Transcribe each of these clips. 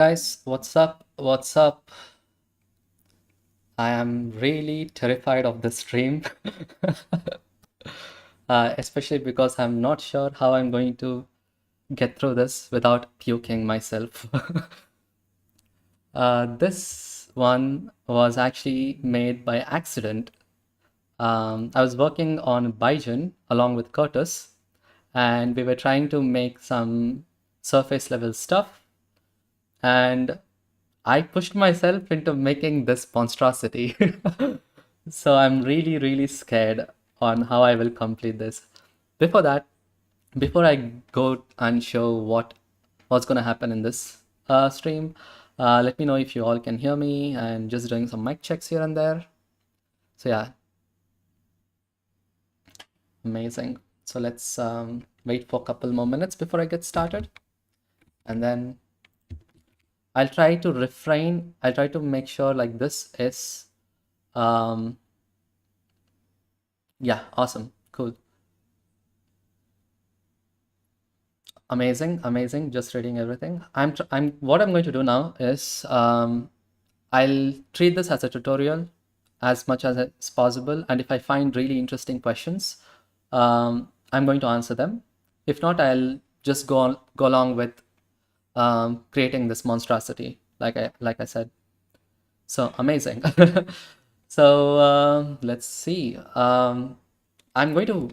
Guys, what's up? What's up? I am really terrified of this stream, especially because I'm not sure how I'm going to get through this without puking myself. This one was actually made by accident. I was working on Baijan along with Curtis, and we were trying to make some surface level stuff, and I pushed myself into making this monstrosity. So I'm really, really scared on how I will complete this. Before that, before I go and show what's gonna happen in this stream, let me know if you all can hear me and just doing some mic checks here and there. So yeah, amazing. So let's wait for a couple more minutes before I get started, and then I'll try to make sure like this is um yeah, awesome, cool. Amazing, amazing. Just reading everything. What I'm going to do now is I'll treat this as a tutorial as much as it's possible, and if I find really interesting questions, I'm going to answer them. If not, I'll just go along with creating this monstrosity, like I said. So amazing. So let's see. I'm going to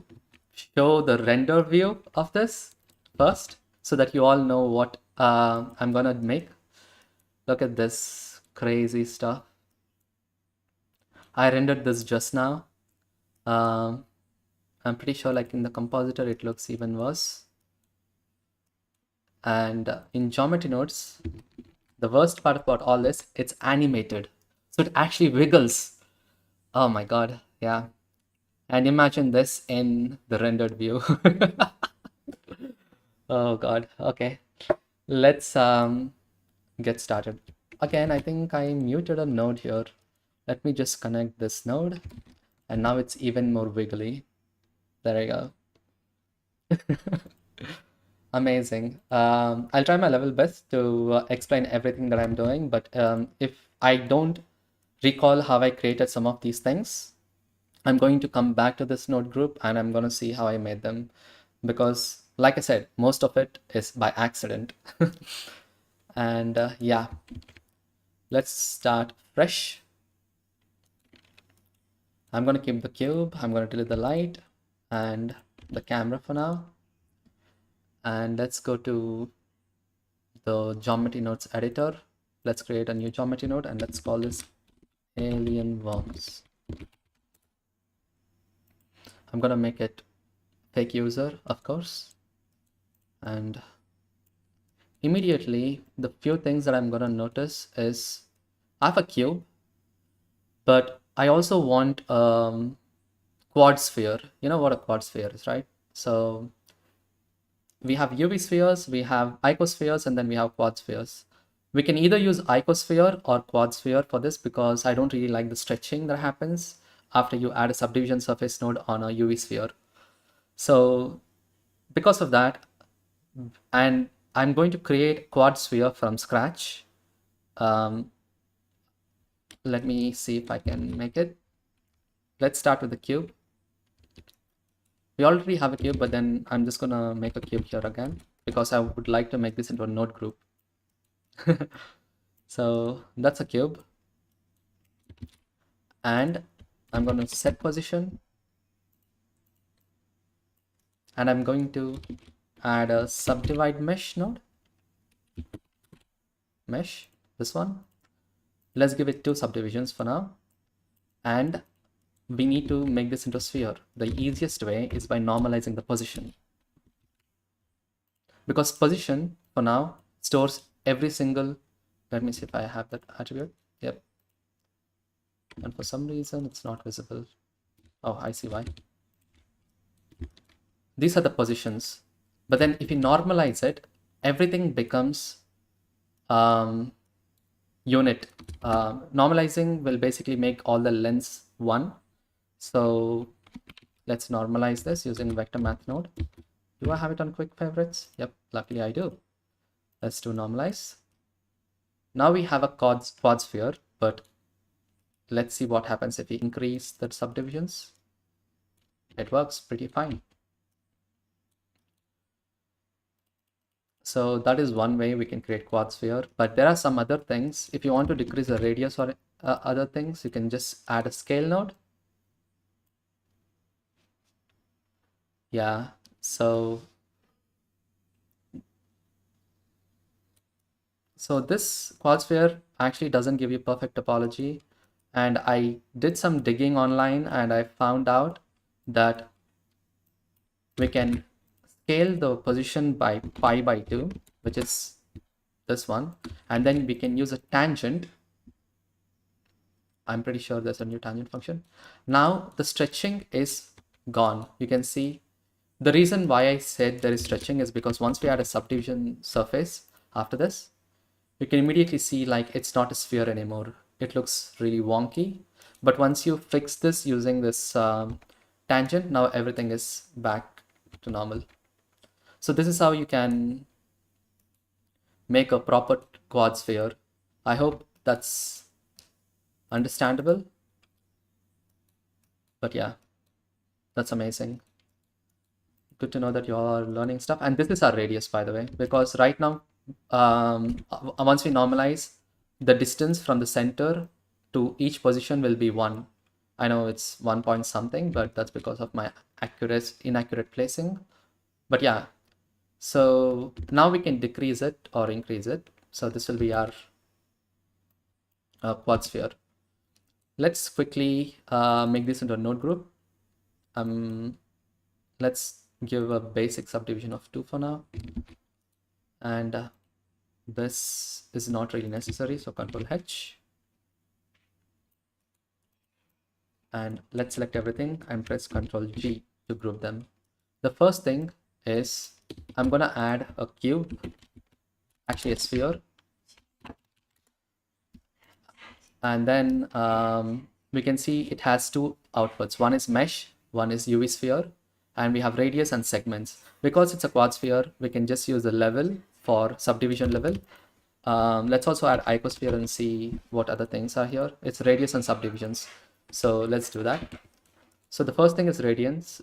show the render view of this first so that you all know what I'm gonna make. Look at this crazy stuff. I rendered this just now. Um, I'm pretty sure like in the compositor it looks even worse. And in geometry nodes, the worst part about all this, it's animated. So it actually wiggles. Oh my God, yeah. And imagine this in the rendered view. Oh God, okay. Let's get started. Again, I think I muted a node here. Let me just connect this node. And now it's even more wiggly. There we go. Amazing. I'll try my level best to explain everything that I'm doing, but if I don't recall how I created some of these things, I'm going to come back to this node group and I'm going to see how I made them because, like I said, most of it is by accident. And yeah, let's start fresh. I'm going to keep the cube. I'm going to delete the light and the camera for now. And let's go to the geometry nodes editor. Let's create a new geometry node and let's call this alien worms. I'm going to make it fake user, of course. And immediately, the few things that I'm going to notice is I have a cube, but I also want quad sphere. You know what a quad sphere is, right? So we have UV spheres, we have icospheres, and then we have quad spheres. We can either use icosphere or quad sphere for this because I don't really like the stretching that happens after you add a subdivision surface node on a UV sphere. So because of that, and I'm going to create quad sphere from scratch. Let me see if I can make it. Let's start with the cube. We already have a cube, but then I'm just gonna make a cube here again because I would like to make this into a node group. So that's a cube. And I'm going to set position. And I'm going to add a subdivide mesh node. Mesh, this one. Let's give it 2 subdivisions for now. And we need to make this into a sphere. The easiest way is by normalizing the position. Because position, for now, stores every single, let me see if I have that attribute. Yep. And for some reason, it's not visible. Oh, I see why. These are the positions. But then if you normalize it, everything becomes unit. Normalizing will basically make all the lengths 1. So let's normalize this using vector math node. Do I have it on quick favorites? Yep, luckily I do. Let's do normalize. Now we have a quad sphere, but let's see what happens if we increase the subdivisions. It works pretty fine. So that is one way we can create quad sphere, but there are some other things. If you want to decrease the radius or other things, you can just add a scale node. Yeah, so this quad sphere actually doesn't give you perfect topology, and I did some digging online and I found out that we can scale the position by pi by 2, which is this one, and then we can use a tangent. I'm pretty sure there's a new tangent function. Now the stretching is gone. You can see the reason why I said there is stretching is because once we add a subdivision surface after this, you can immediately see like it's not a sphere anymore. It looks really wonky. But once you fix this using this tangent, now everything is back to normal. So this is how you can make a proper quad sphere. I hope that's understandable. But yeah, that's amazing. Good to know that you're learning stuff. And this is our radius, by the way, because right now, once we normalize, the distance from the center to each position will be 1. I know it's 1 point something, but that's because of my inaccurate placing. But yeah, so now we can decrease it or increase it. So this will be our quad sphere. Let's quickly make this into a node group. Let's give a basic subdivision of 2 for now. And this is not really necessary, so Control H. And let's select everything and press Control G to group them. The first thing is I'm gonna add a cube, actually a sphere. And then we can see it has 2 outputs. One is mesh, one is UV sphere, and we have radius and segments. Because it's a quad sphere, we can just use the level for subdivision level. Let's also add icosphere and see what other things are here. It's radius and subdivisions. So let's do that. So the first thing is radius.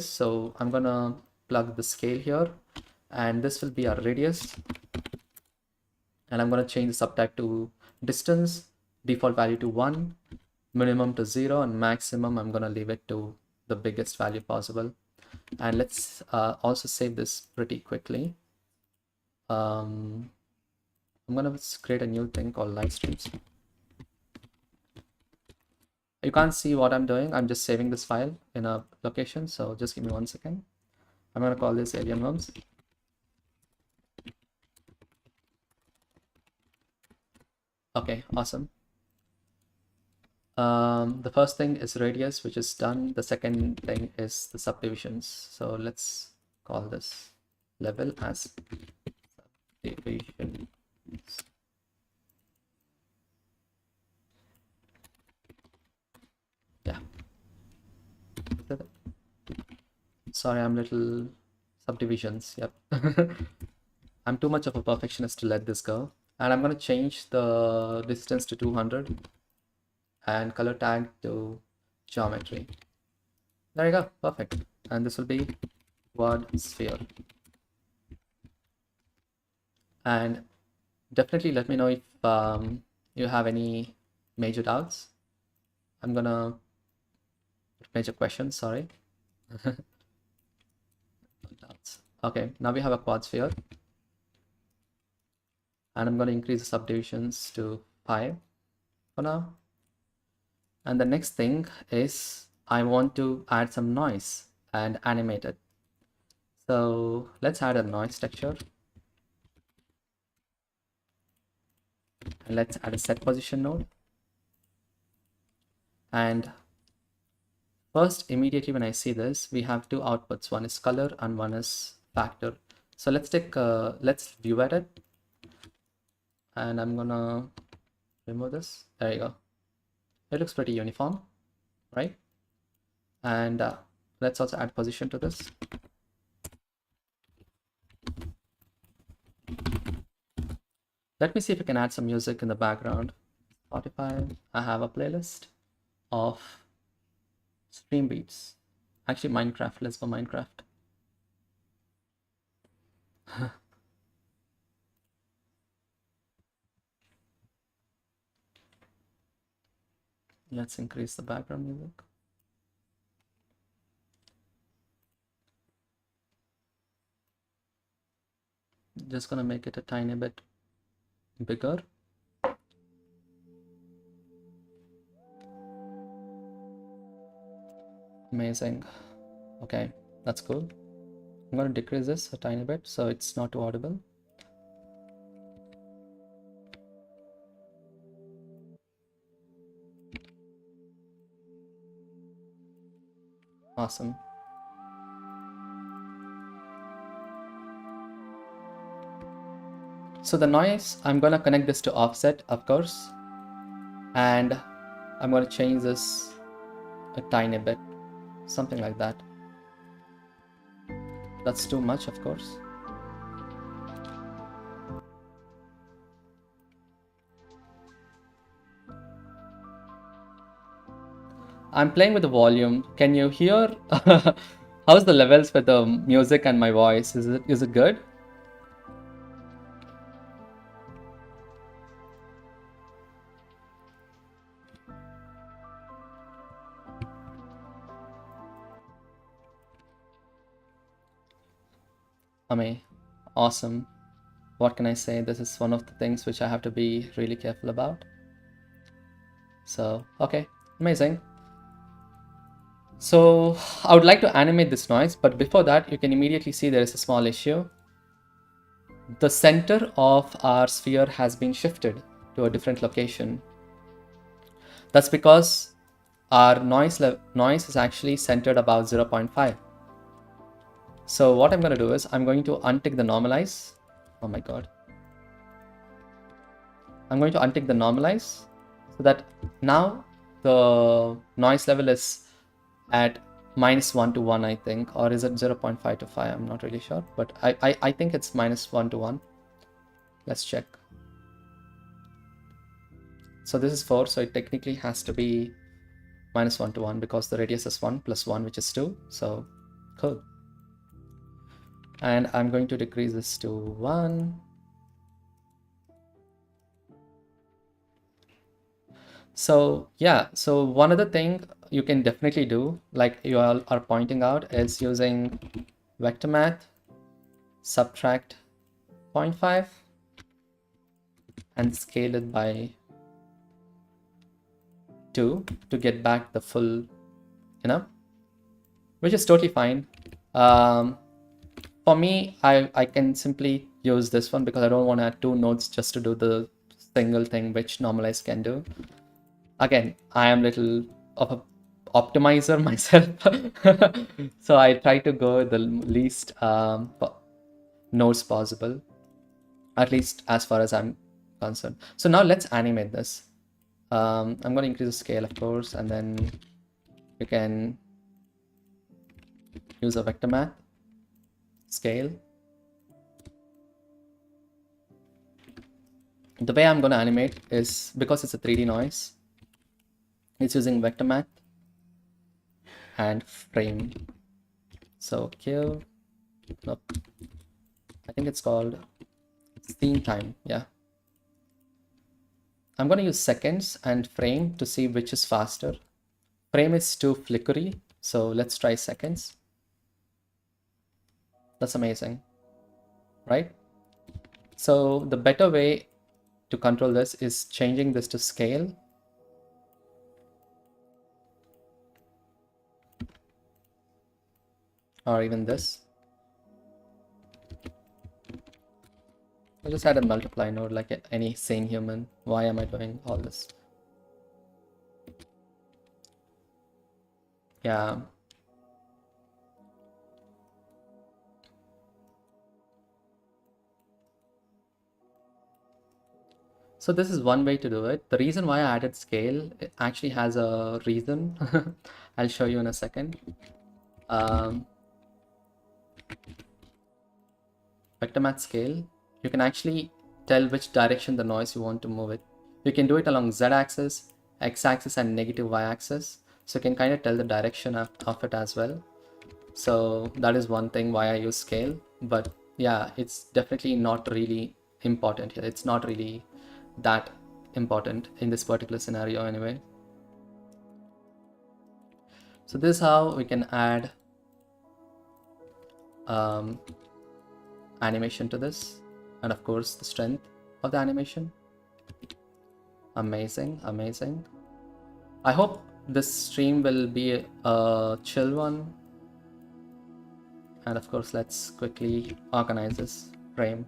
So I'm gonna plug the scale here, and this will be our radius. And I'm gonna change the subtype to distance, default value to 1, minimum to 0, and maximum I'm gonna leave it to the biggest value possible. And let's also save this pretty quickly. I'm gonna create a new thing called live streams. You can't see what I'm doing. I'm just saving this file in a location. So just give me 1 second. I'm gonna call this alien worms. Okay, awesome. The first thing is radius, which is done. The second thing is the subdivisions. So let's call this level as subdivisions. Yeah. Sorry, I'm little subdivisions. Yep. I'm too much of a perfectionist to let this go. And I'm going to change the distance to 200 and color tag to geometry. There you go. Perfect. And this will be quad sphere. And definitely let me know if you have any major doubts. I'm gonna major questions, sorry. Okay, now we have a quad sphere. And I'm going to increase the subdivisions to 5 for now. And the next thing is I want to add some noise and animate it. So let's add a noise texture. And let's add a set position node. And first, immediately when I see this, we have 2 outputs. One is color and one is factor. So let's view at it. And I'm gonna remove this. There you go. It looks pretty uniform, right? And let's also add position to this. Let me see if I can add some music in the background. Spotify, I have a playlist of stream beats. Actually, Minecraft, let's go Minecraft. Let's increase the background music. Just gonna make it a tiny bit bigger. Amazing. Okay, that's cool. I'm gonna decrease this a tiny bit so it's not too audible. Awesome. So the noise, I'm gonna connect this to offset, of course, and I'm gonna change this a tiny bit, something like that. That's too much, of course. I'm playing with the volume. Can you hear? How's the levels with the music and my voice? Is it good? I mean, awesome. What can I say? This is one of the things which I have to be really careful about. So, okay, amazing. So I would like to animate this noise, but before that, you can immediately see there is a small issue. The center of our sphere has been shifted to a different location. That's because our noise is actually centered about 0.5. So what I'm going to do is I'm going to untick the normalize. Oh my god. I'm going to untick the normalize so that now the noise level is at -1 to 1, I think, or is it 0.5 to 5? I'm not really sure, but I think it's -1 to 1. Let's check. So this is 4, so it technically has to be -1 to 1 because the radius is 1 plus 1, which is 2. So cool. And I'm going to decrease this to 1. So yeah, so one other thing you can definitely do, like you all are pointing out, is using vector math, subtract 0.5 and scale it by 2 to get back the full, which is totally fine. For me, I can simply use this one because I don't want to add 2 nodes just to do the single thing which normalize can do. Again, I am little of a optimizer myself, so I try to go the least nodes possible, at least as far as I'm concerned. So now let's animate this. I'm going to increase the scale, of course, and then you can use a vector math scale. The way I'm going to animate is, because it's a 3D noise, it's using vector math and frame. So Q, nope, I think it's called scene time. Yeah, I'm going to use seconds and frame to see which is faster. Frame is too flickery, so let's try seconds. That's amazing, right? So the better way to control this is changing this to scale. Or even this. I'll just add a multiply node like any sane human. Why am I doing all this? Yeah. So this is one way to do it. The reason why I added scale, it actually has a reason. I'll show you in a second. Vector math scale, you can actually tell which direction the noise you want to move it. You can do it along z-axis, x-axis, and negative y-axis. So you can kind of tell the direction of it as well. So that is one thing why I use scale. But yeah, it's definitely not really important here. It's not really that important in this particular scenario anyway. So this is how we can add animation to this, and of course the strength of the animation. Amazing, amazing. I hope this stream will be a chill one. And of course, let's quickly organize this frame.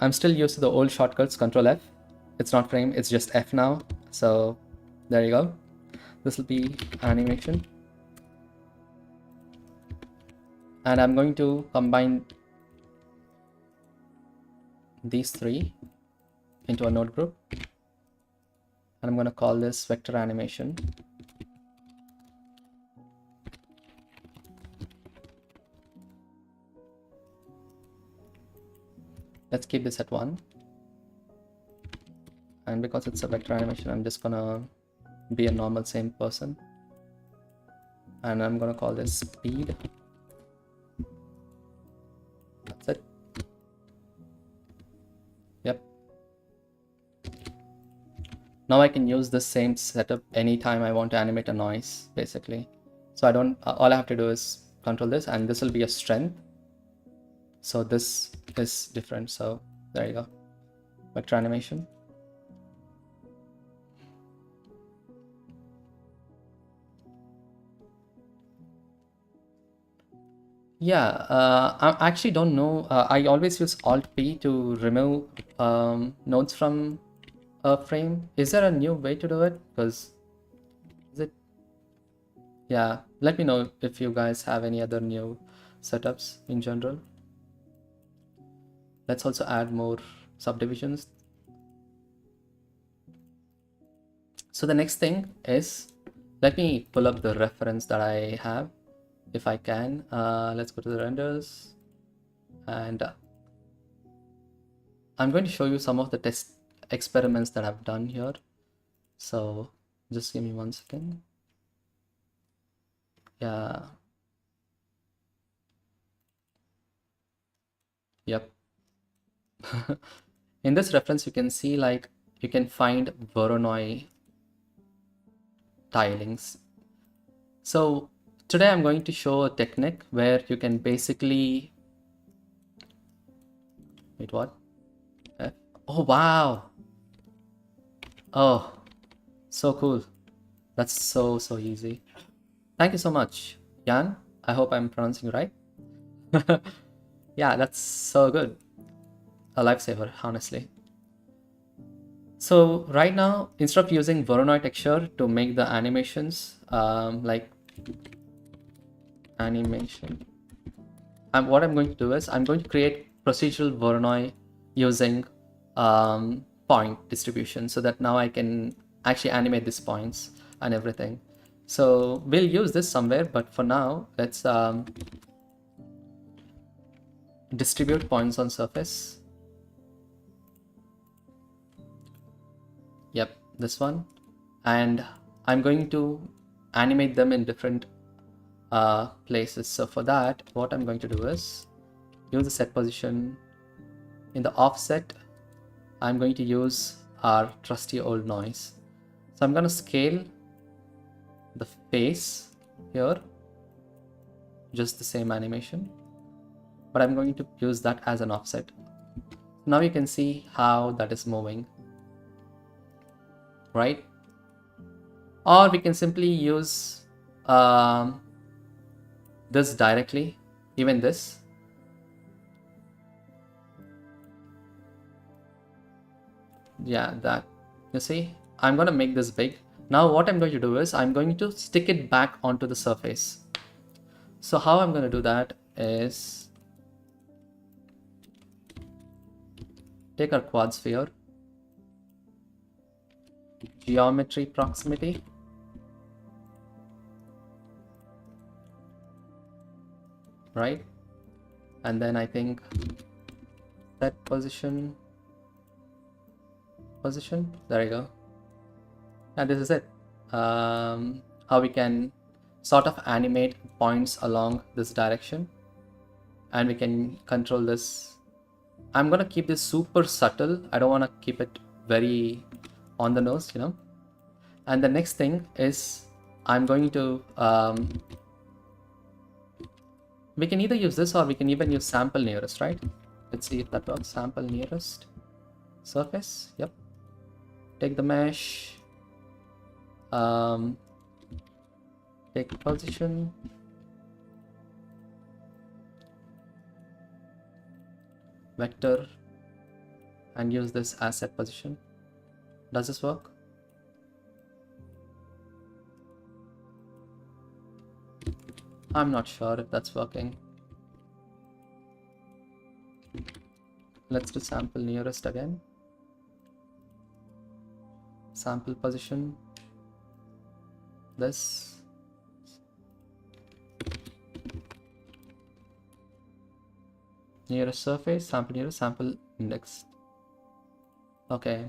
I'm still used to the old shortcuts, Control F. It's not frame, it's just F now. So there you go. This will be animation. And I'm going to combine these three into a node group. And I'm going to call this vector animation. Let's keep this at 1. And because it's a vector animation, I'm just gonna be a normal same person. And I'm gonna call this speed. That's it. Yep. Now I can use the same setup anytime I want to animate a noise, basically. So I don't, all I have to do is control this, and this will be a strength. So this is different. So there you go. Vector animation. Yeah, I actually don't know. I always use Alt-P to remove nodes from a frame. Is there a new way to do it? Because is it? Yeah, let me know if you guys have any other new setups in general. Let's also add more subdivisions. So the next thing is, let me pull up the reference that I have, if I can. Let's go to the renders, and I'm going to show you some of the test experiments that I've done here. So just give me 1 second. Yeah. Yep. In this reference, you can see, like, you can find voronoi tilings. So today I'm going to show a technique where you can basically, wait, what? Oh, wow. Oh, so cool. That's so easy. Thank you so much, Jan. I hope I'm pronouncing right. Yeah, that's so good. A lifesaver, honestly. So right now, instead of using voronoi texture to make the animations, like animation, what I'm going to do is I'm going to create procedural voronoi using point distribution, so that now I can actually animate these points and everything. So we'll use this somewhere, but for now, let's distribute points on surface. Yep, this one. And I'm going to animate them in different places. So for that, what I'm going to do is use the set position. In the offset, I'm going to use our trusty old noise. So I'm going to scale the face here, just the same animation, but I'm going to use that as an offset. Now you can see how that is moving, right? Or we can simply use this directly, even this. Yeah, that, you see, I'm going to make this big. Now what I'm going to do is I'm going to stick it back onto the surface. So how I'm going to do that is take our quad sphere, geometry proximity, right? And then I think set position, position. There you go. And this is it. How we can sort of animate points along this direction, and we can control this. I'm gonna keep this super subtle. I don't want to keep it very on the nose, you know. And the next thing is I'm going to we can either use this or we can even use sample nearest, right? Let's see if that works. Sample nearest surface. Yep. Take the mesh, take position, vector, and use this as set position. Does this work? I'm not sure if that's working. Let's do sample nearest again. Sample position. This. Nearest surface, sample nearest, sample index. Okay.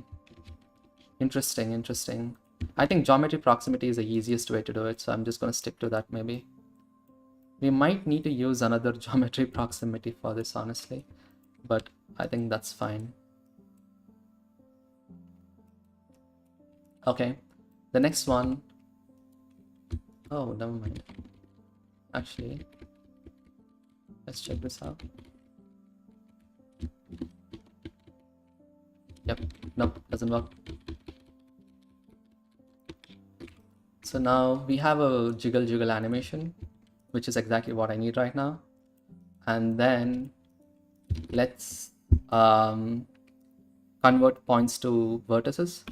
Interesting, interesting. I think geometry proximity is the easiest way to do it, so I'm just going to stick to that maybe. We might need to use another geometry proximity for this, honestly, but I think that's fine. Okay, the next one. Oh, never mind. Actually, let's check this out. Yep, nope, doesn't work. So now we have a jiggle animation, which is exactly what I need right now. And then let's convert points to vertices.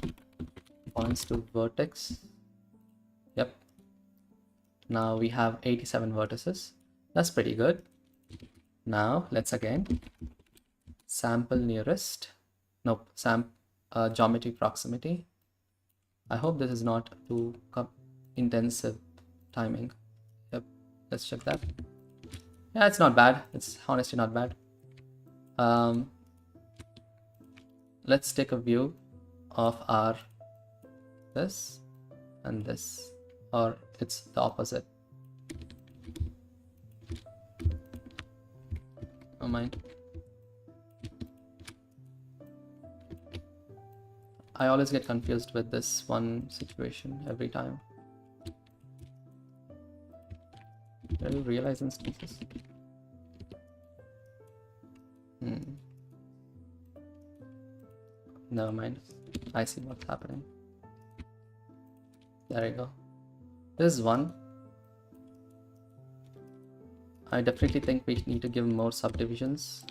Points to vertex. Yep. Now we have 87 vertices. That's pretty good. Now let's again sample nearest. Nope, geometry proximity. I hope this is not too intensive timing. Yep, let's check that. Yeah, it's not bad. It's honestly not bad. Let's take a view of our this and this, or it's the opposite. Oh mind. I always get confused with this one situation every time. Do you realize instances? Never mind. I see what's happening. There you go. This is one. I definitely think we need to give more subdivisions.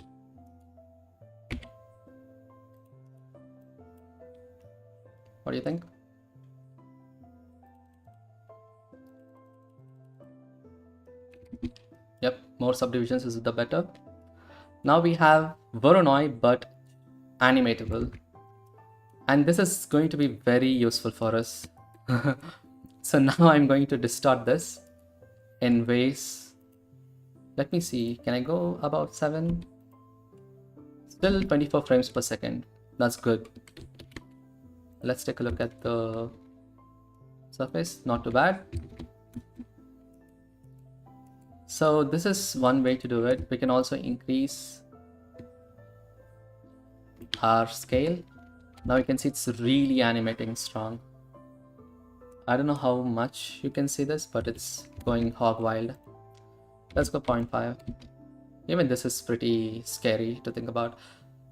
What do you think? Yep, more subdivisions is the better. Now we have voronoi but animatable. And this is going to be very useful for us. So now I'm going to distort this in ways. Let me see, can I go about 7? Still 24 frames per second. That's good. Let's take a look at the surface. Not too bad. So this is one way to do it. We can also increase our scale. Now you can see it's really animating strong. I don't know how much you can see this, but it's going hog wild. Let's go 0.5. Even this is pretty scary to think about.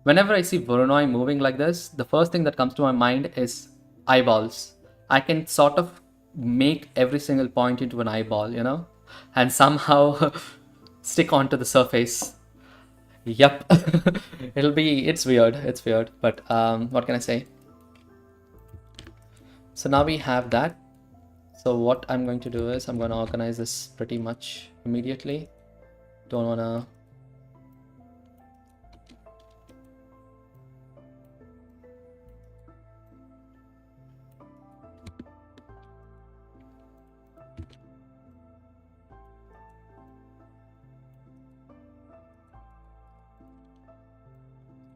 Whenever I see voronoi moving like this, the first thing that comes to my mind is eyeballs. I can sort of make every single point into an eyeball, you know, and somehow stick onto the surface. Yep. It's weird, but what can I say? So now we have that. So what I'm going to do is I'm going to organize this pretty much immediately. Don't want to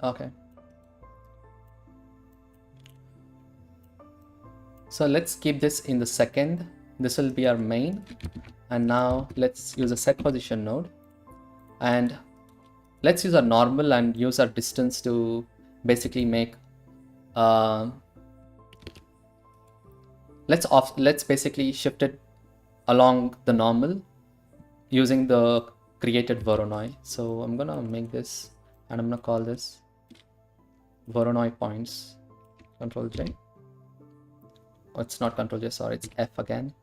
okay. So let's keep this in the second. This will be our main. And now let's use a set position node. And let's use our normal and use our distance to basically make let's basically shift it along the normal using the created voronoi. So I'm gonna make this and I'm gonna call this voronoi points. Control J. Oh, it's not Control J, sorry, it's F again.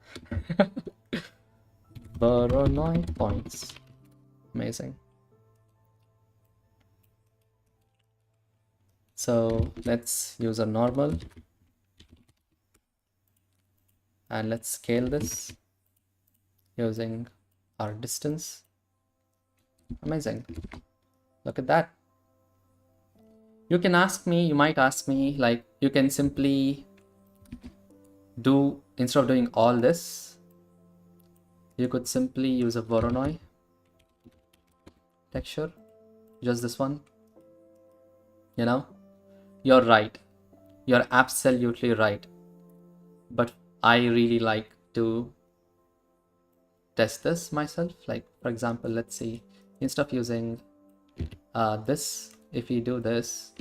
Voronoi points. Amazing. So let's use a normal and let's scale this using our distance. Amazing. Look at that. You might ask me, like, you can simply do, instead of doing all this, you could simply use a voronoi texture, just this one. You know, you're right. You're absolutely right. But I really like to test this myself. Like, for example, let's see, instead of using this, if we do this,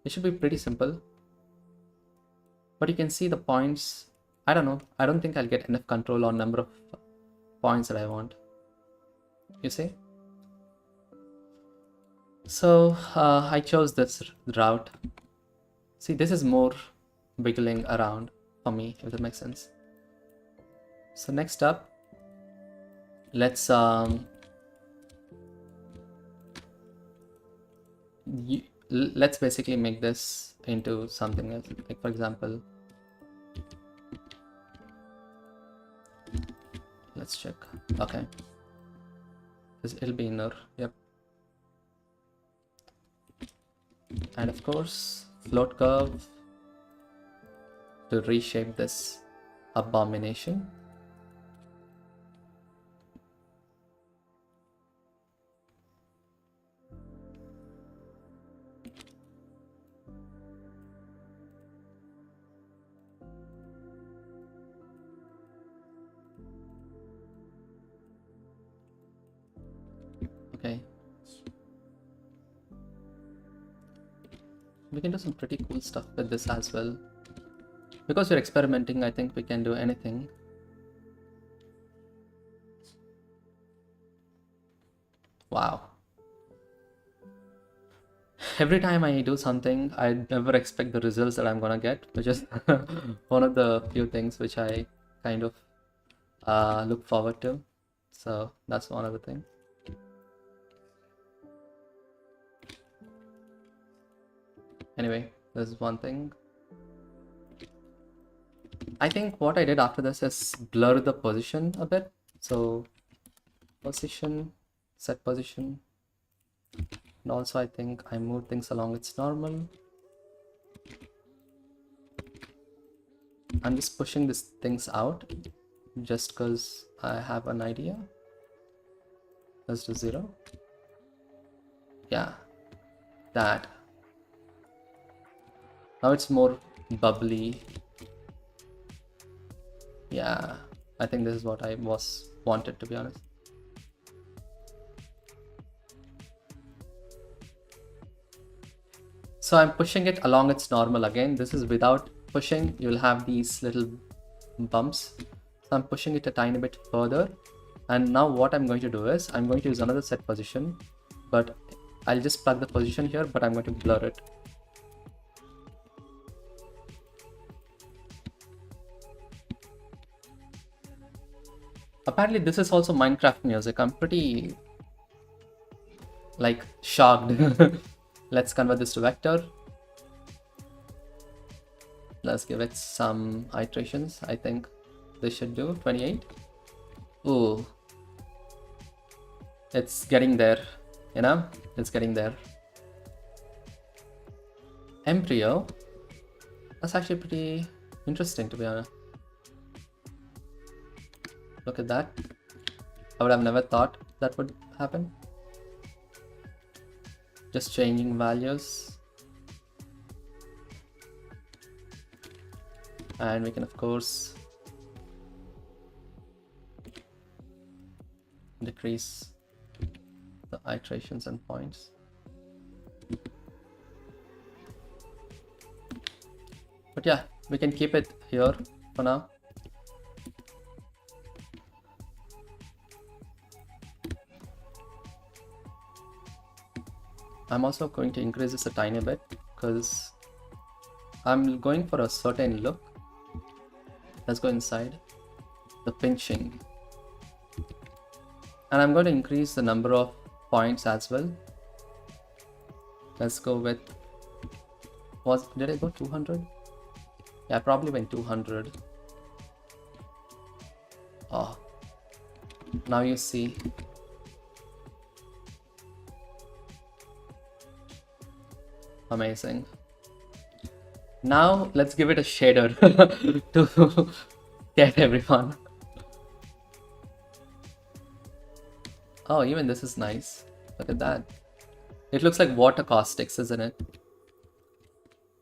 it should be pretty simple. But you can see the points. I don't know. I don't think I'll get enough control on number of points that I want. You see? So I chose this route. See, this is more wiggling around for me, if that makes sense. So next up, let's let's basically make this into something else. Like, for example, let's check. Okay, it'll be inner. Yep. And of course, float curve to reshape this abomination. Okay. We can do some pretty cool stuff with this as well. Because we're experimenting, I think we can do anything. Wow. Every time I do something, I never expect the results that I'm gonna get, which is one of the few things which I kind of look forward to. So that's one of the things. Anyway, this is one thing. I think what I did after this is blur the position a bit. So position, set position. And also I think I moved things along its normal. I'm just pushing these things out just because I have an idea. Let's do 0. Yeah, that. Now it's more bubbly. Yeah, I think this is what I wanted, to be honest. So I'm pushing it along its normal again. This is without pushing. You'll have these little bumps. So I'm pushing it a tiny bit further. And now what I'm going to do is I'm going to use another set position, but I'll just plug the position here, but I'm going to blur it. Apparently this is also Minecraft music. I'm pretty like shocked. Let's convert this to vector. Let's give it some iterations. I think this should do 28. Ooh, it's getting there, you know, it's getting there. Embryo, that's actually pretty interesting, to be honest. Look at that. I would have never thought that would happen. Just changing values. And we can of course decrease the iterations and points. But yeah, we can keep it here for now. I'm also going to increase this a tiny bit because I'm going for a certain look. Let's go inside the pinching. And I'm going to increase the number of points as well. Let's go with, did I go 200? Yeah, I probably went 200. Oh, now you see. Amazing. Now let's give it a shader to get everyone. Oh, even this is nice. Look at that. It looks like water caustics, isn't it?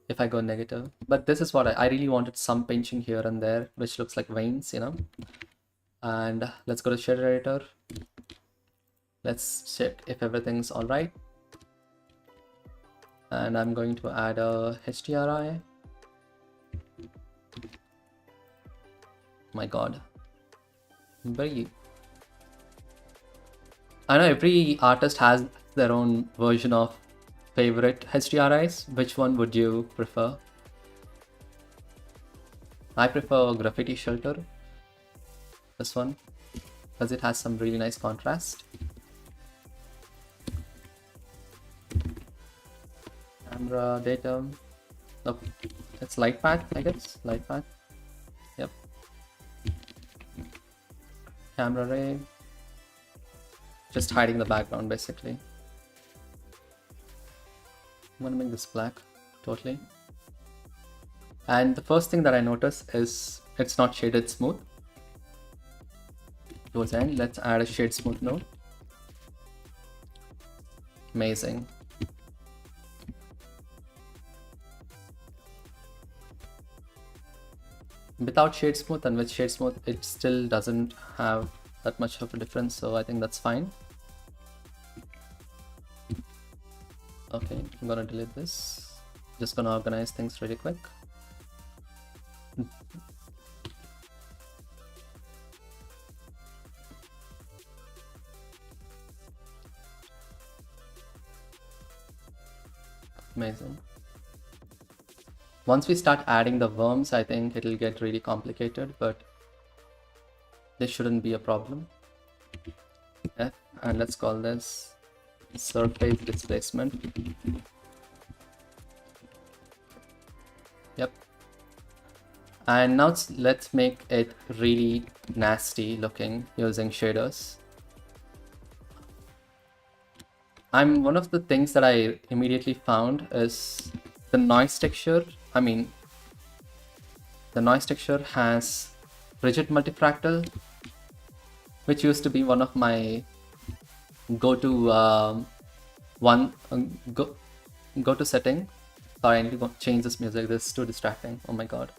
If I go negative. But this is what I really wanted, some pinching here and there, which looks like veins, you know. And let's go to shader editor. Let's check if everything's all right. And I'm going to add a HDRI. My god. I know every artist has their own version of favorite HDRIs. Which one would you prefer? I prefer Graffiti Shelter. This one, because it has some really nice contrast. Camera data. Nope. It's light path, I guess. Light path. Yep. Camera ray. Just hiding the background basically. I'm gonna make this black totally. And the first thing that I notice is it's not shaded smooth. Towards the end, let's add a shade smooth node. Amazing. Without shade smooth and with shade smooth, it still doesn't have that much of a difference, so I think that's fine. Okay, I'm gonna delete this. Just gonna organize things really quick. Amazing. Once we start adding the worms, I think it'll get really complicated, but this shouldn't be a problem. F, and let's call this surface displacement. Yep. And now let's make it really nasty looking using shaders. One of the things that I immediately found is the noise texture. I mean, the noise texture has rigid multifractal, which used to be one of my go-to go-to setting. Sorry, I need to change this music. This is too distracting. Oh my god.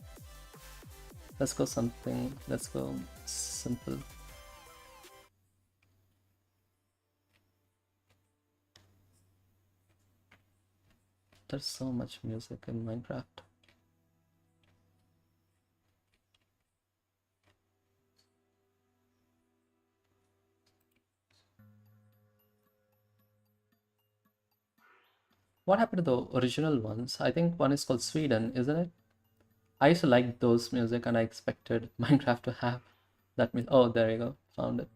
Let's go something. Let's go simple. There's so much music in Minecraft. What happened to the original ones? I think one is called Sweden, isn't it? I used to like those music and I expected Minecraft to have that music. Oh, there you go. Found it.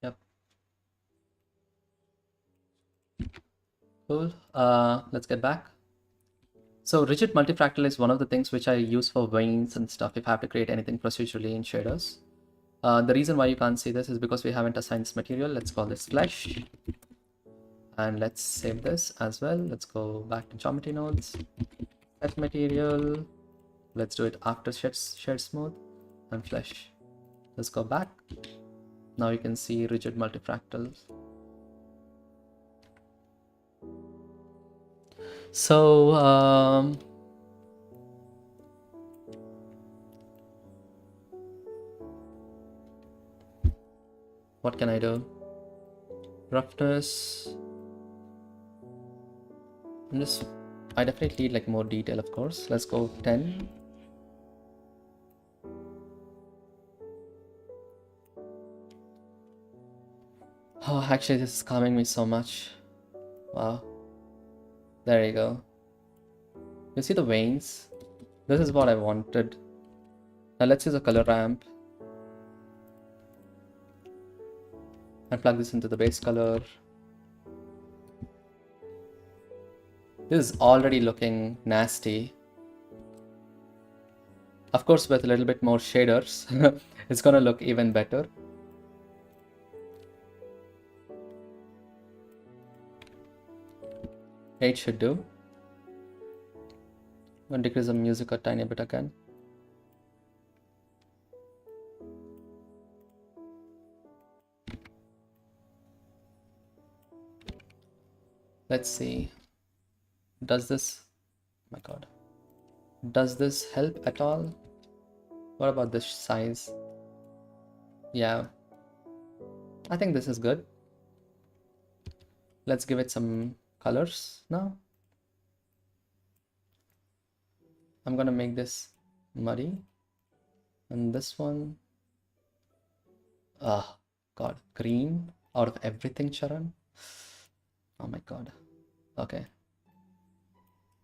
Yep. Cool. Let's get back. So rigid multifractal is one of the things which I use for veins and stuff if I have to create anything procedurally in shaders. The reason why you can't see this is because we haven't assigned this material. Let's call this flesh. And let's save this as well. Let's go back to geometry nodes. Set material. Let's do it after shared smooth and flesh. Let's go back. Now you can see rigid multifractals. So what can I do? Roughness. I definitely need like more detail, of course. Let's go 10. Oh, actually, this is calming me so much. Wow. There you go. You see the veins? This is what I wanted. Now let's use a color ramp and plug this into the base color. This is already looking nasty. Of course, with a little bit more shaders, it's gonna look even better. It should do. I'm gonna decrease the music a tiny bit again. Let's see. Does this... Oh my god. Does this help at all? What about this size? Yeah. I think this is good. Let's give it some colors now. I'm gonna make this muddy. And this one... Oh god. Green out of everything, Charan. Oh my god. Okay.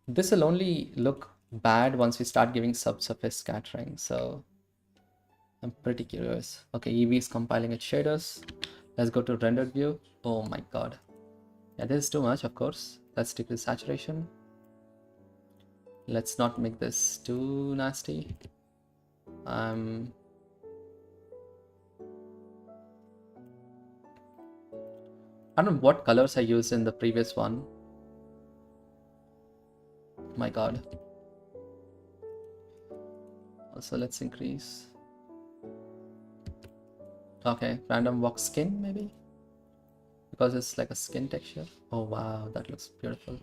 This will only look bad once we start giving subsurface scattering, so I'm pretty curious. Okay, Eevee is compiling its shaders. Let's go to rendered view. Oh my god. Yeah, this is too much, of course. Let's decrease saturation. Let's not make this too nasty. I don't know what colors I used in the previous one. My god. Also, let's increase. Okay, random walk skin maybe? Because it's like a skin texture. Oh wow, that looks beautiful.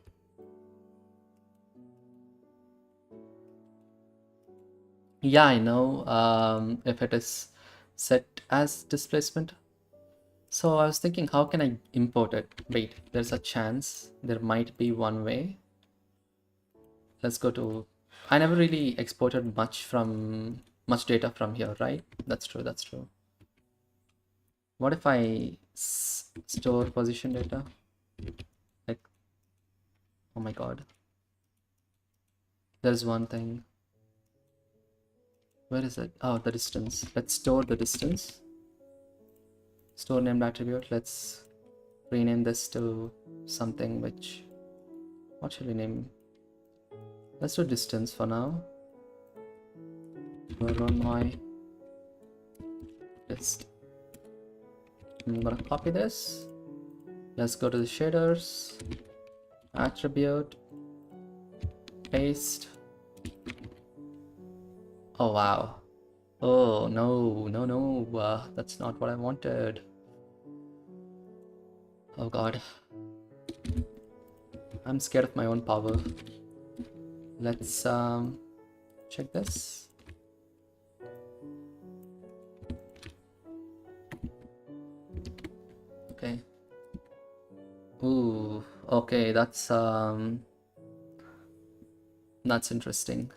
Yeah, I know if it is set as displacement. So I was thinking, how can I import it? Wait, there's a chance there might be one way. Let's go to... I never really exported much data from here, right? That's true, that's true. What if I store position data? Like, oh my god. There's one thing. Where is it? Oh, the distance. Let's store the distance. Store named attribute. Let's rename this to something which... What shall we name? Let's do distance for now. Voronoi list. I'm gonna copy this. Let's go to the shaders. Attribute. Paste. Oh wow. Oh no, no, no. That's not what I wanted. Oh god. I'm scared of my own power. Let's check this. Okay. Ooh, okay, that's interesting.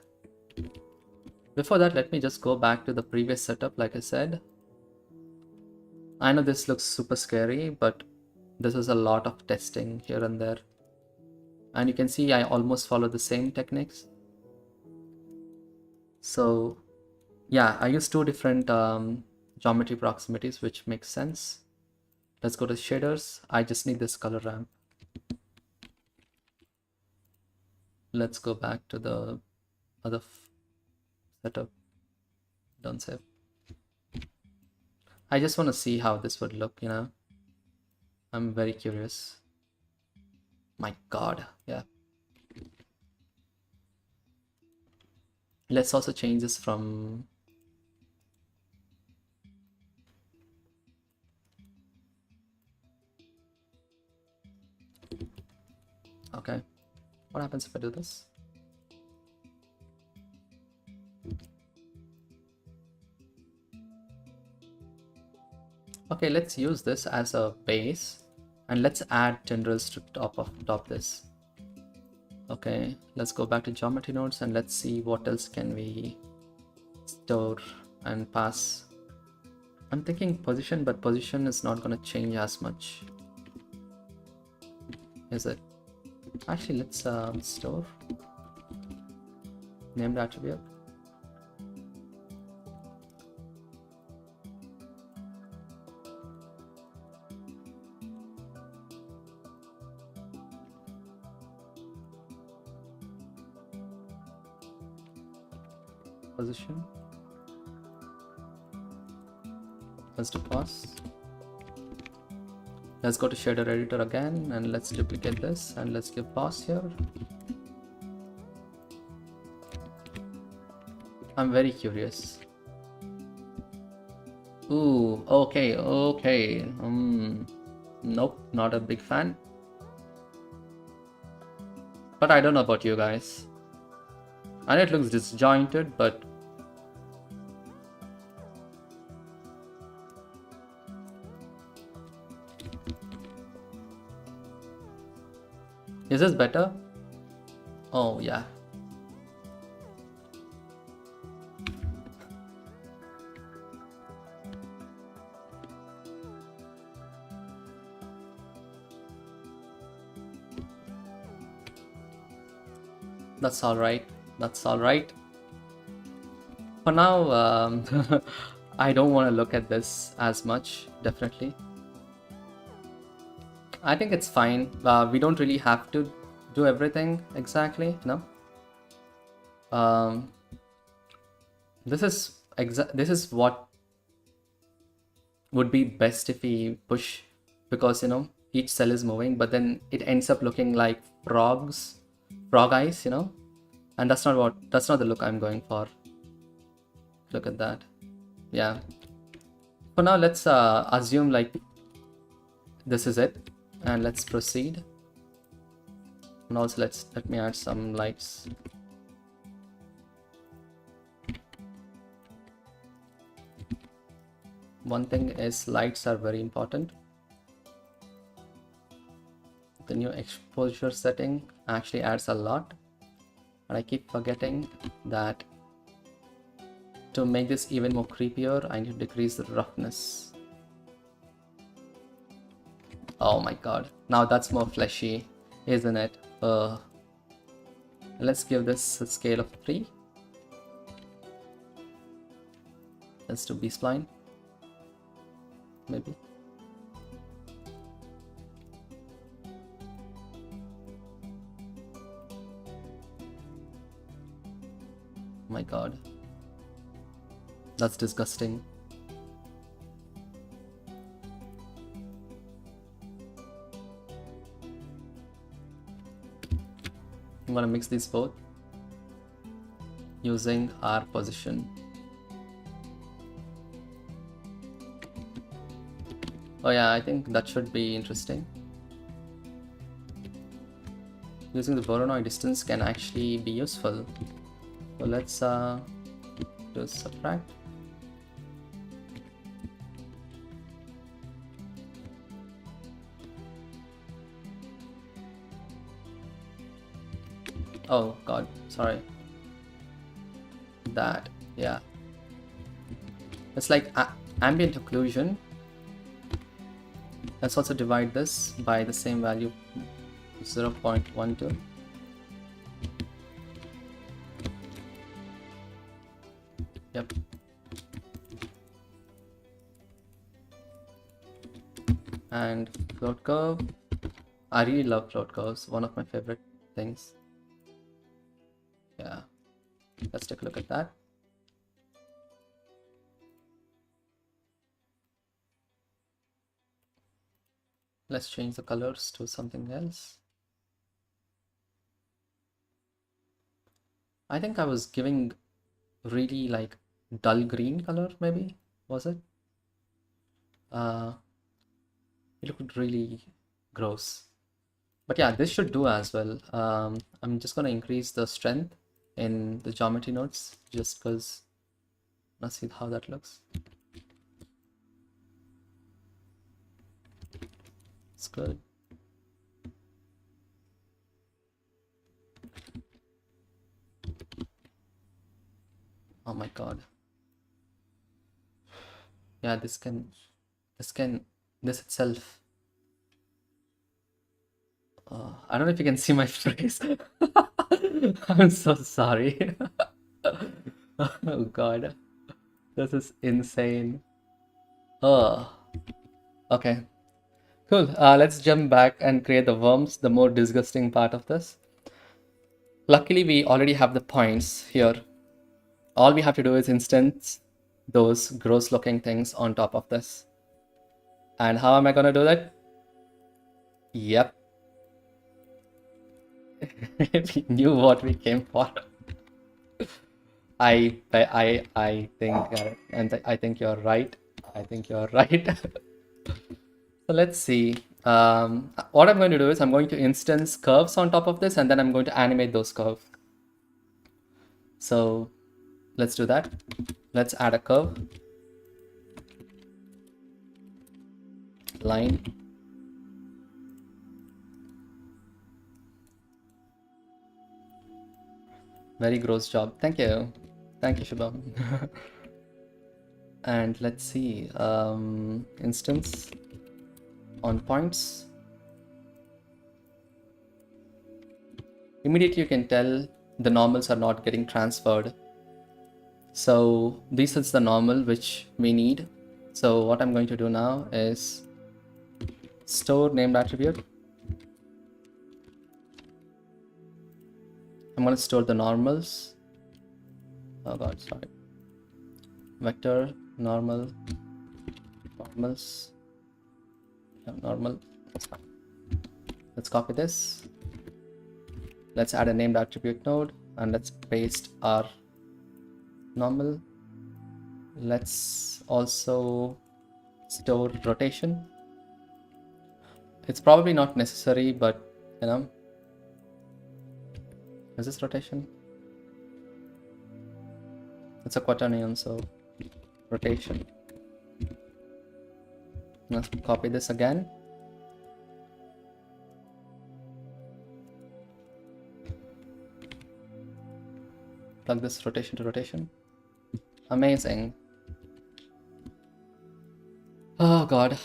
Before that, let me just go back to the previous setup, like I said. I know this looks super scary, but this is a lot of testing here and there. And you can see I almost follow the same techniques. So yeah, I use two different geometry proximities, which makes sense. Let's go to shaders. I just need this color ramp. Let's go back to the other setup. Don't save. I just want to see how this would look, you know. I'm very curious. My god, yeah. Let's also change this from, okay, what happens if I do this? Okay, let's use this as a base and let's add tendrils to top this. Okay, let's go back to geometry nodes and let's see what else can we store and pass. I'm thinking position, but position is not going to change as much, is it? Actually, let's store named attribute. Position. Let's do pause. Let's go to shader editor again and let's duplicate this and let's give pause here. I'm very curious. Ooh, okay. Nope, not a big fan. But I don't know about you guys. I know it looks disjointed, but is this better? Oh yeah. That's all right. That's all right. For now, I don't want to look at this as much, definitely. I think it's fine. We don't really have to do everything exactly, you know. This is what would be best if we push, because you know each cell is moving, but then it ends up looking like frog eyes, you know, and that's not the look I'm going for. Look at that. Yeah. For now, let's assume like this is it, and let's proceed. And also let me add some lights. One thing is lights are very important. The new exposure setting actually adds a lot, and I keep forgetting that to make this even more creepier, I need to decrease the roughness. Oh my god, now that's more fleshy, isn't it? Let's give this a scale of 3. Let's do B-spline, maybe. Oh my god, that's disgusting. I'm gonna mix these both using our position. Oh yeah, I think that should be interesting. Using the voronoi distance can actually be useful. So let's do subtract. Oh god, sorry. That, yeah. It's like ambient occlusion. Let's also divide this by the same value, 0.12. Yep. And float curve. I really love float curves, one of my favorite things. Yeah, let's take a look at that. Let's change the colors to something else. I think I was giving really like dull green color, maybe, was it? It looked really gross. But yeah, this should do as well. I'm just gonna increase the strength in the geometry nodes just because let's see how that looks. It's good. Oh my god. Yeah, this itself. I don't know if you can see my face. I'm so sorry. Oh god, this is insane. Oh, okay, cool. Let's jump back and create the worms, the more disgusting part of this. Luckily, we already have the points here. All we have to do is instance those gross looking things on top of this. And how am I gonna do that? Yep. We knew what we came for. I think, and I think you're right. I think you're right. So let's see. What I'm going to do is I'm going to instance curves on top of this, and then I'm going to animate those curves. So let's do that. Let's add a curve. Line. Very gross job. Thank you. Thank you, Shubham. And let's see. Instance on points. Immediately you can tell the normals are not getting transferred. So this is the normal which we need. So what I'm going to do now is store named attribute. I'm going to store the normals. Oh god, sorry. Vector, normal, normals, yeah, normal, that's fine. Let's copy this. Let's add a named attribute node and let's paste our normal. Let's also store rotation. It's probably not necessary, but you know, is this rotation? It's a quaternion, so rotation. Let's copy this again. Plug this rotation to rotation. Amazing. Oh god.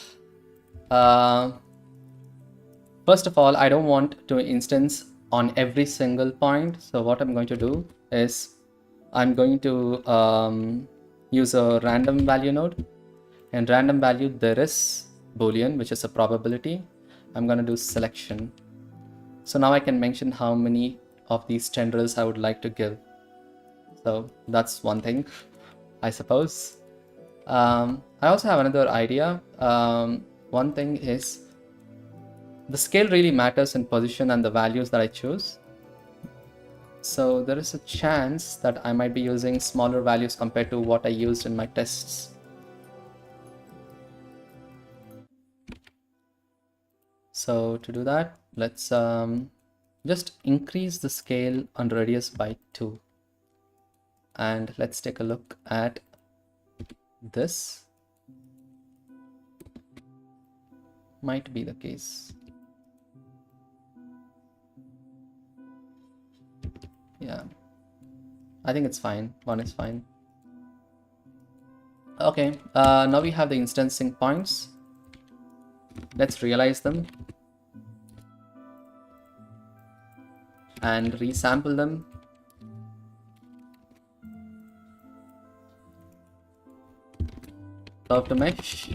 First of all, I don't want to instance on every single point. So what I'm going to do is I'm going to use a random value node. In random value, there is Boolean, which is a probability. I'm going to do selection. So now I can mention how many of these tendrils I would like to give. So that's one thing, I suppose. I also have another idea. One thing is the scale really matters in position and the values that I choose. So there is a chance that I might be using smaller values compared to what I used in my tests. So to do that, let's just increase the scale on radius by 2. And let's take a look at this. Might be the case. Yeah, I think it's fine. 1 is fine. Okay, now we have the instancing points. Let's realize them and resample them. Curve to mesh.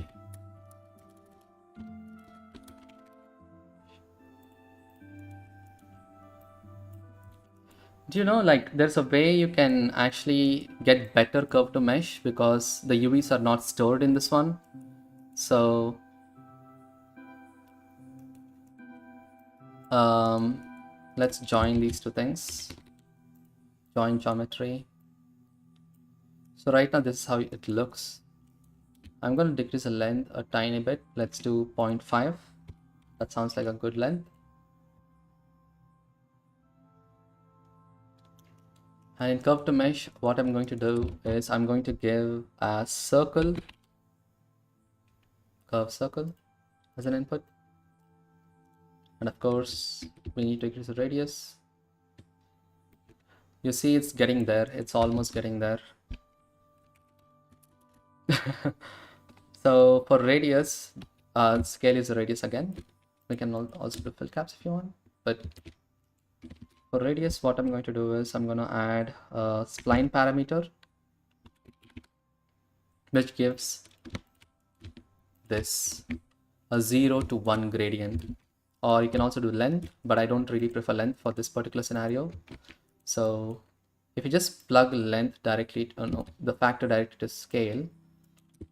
Do you know, like, there's a way you can actually get better curve to mesh because the UVs are not stored in this one. So let's join these two things. Join geometry. So right now this is how it looks. I'm going to decrease the length a tiny bit. Let's do 0.5. That sounds like a good length. And in curve to mesh, what I'm going to do is I'm going to give a circle, curve circle as an input. And of course, we need to increase the radius. You see it's getting there. It's almost getting there. So for radius, scale is the radius again. We can also do fill caps if you want. But for radius, what I'm going to do is I'm going to add a spline parameter, which gives this a 0 to 1 gradient. Or you can also do length, but I don't really prefer length for this particular scenario. So if you just plug length directly, no, the factor directly to scale,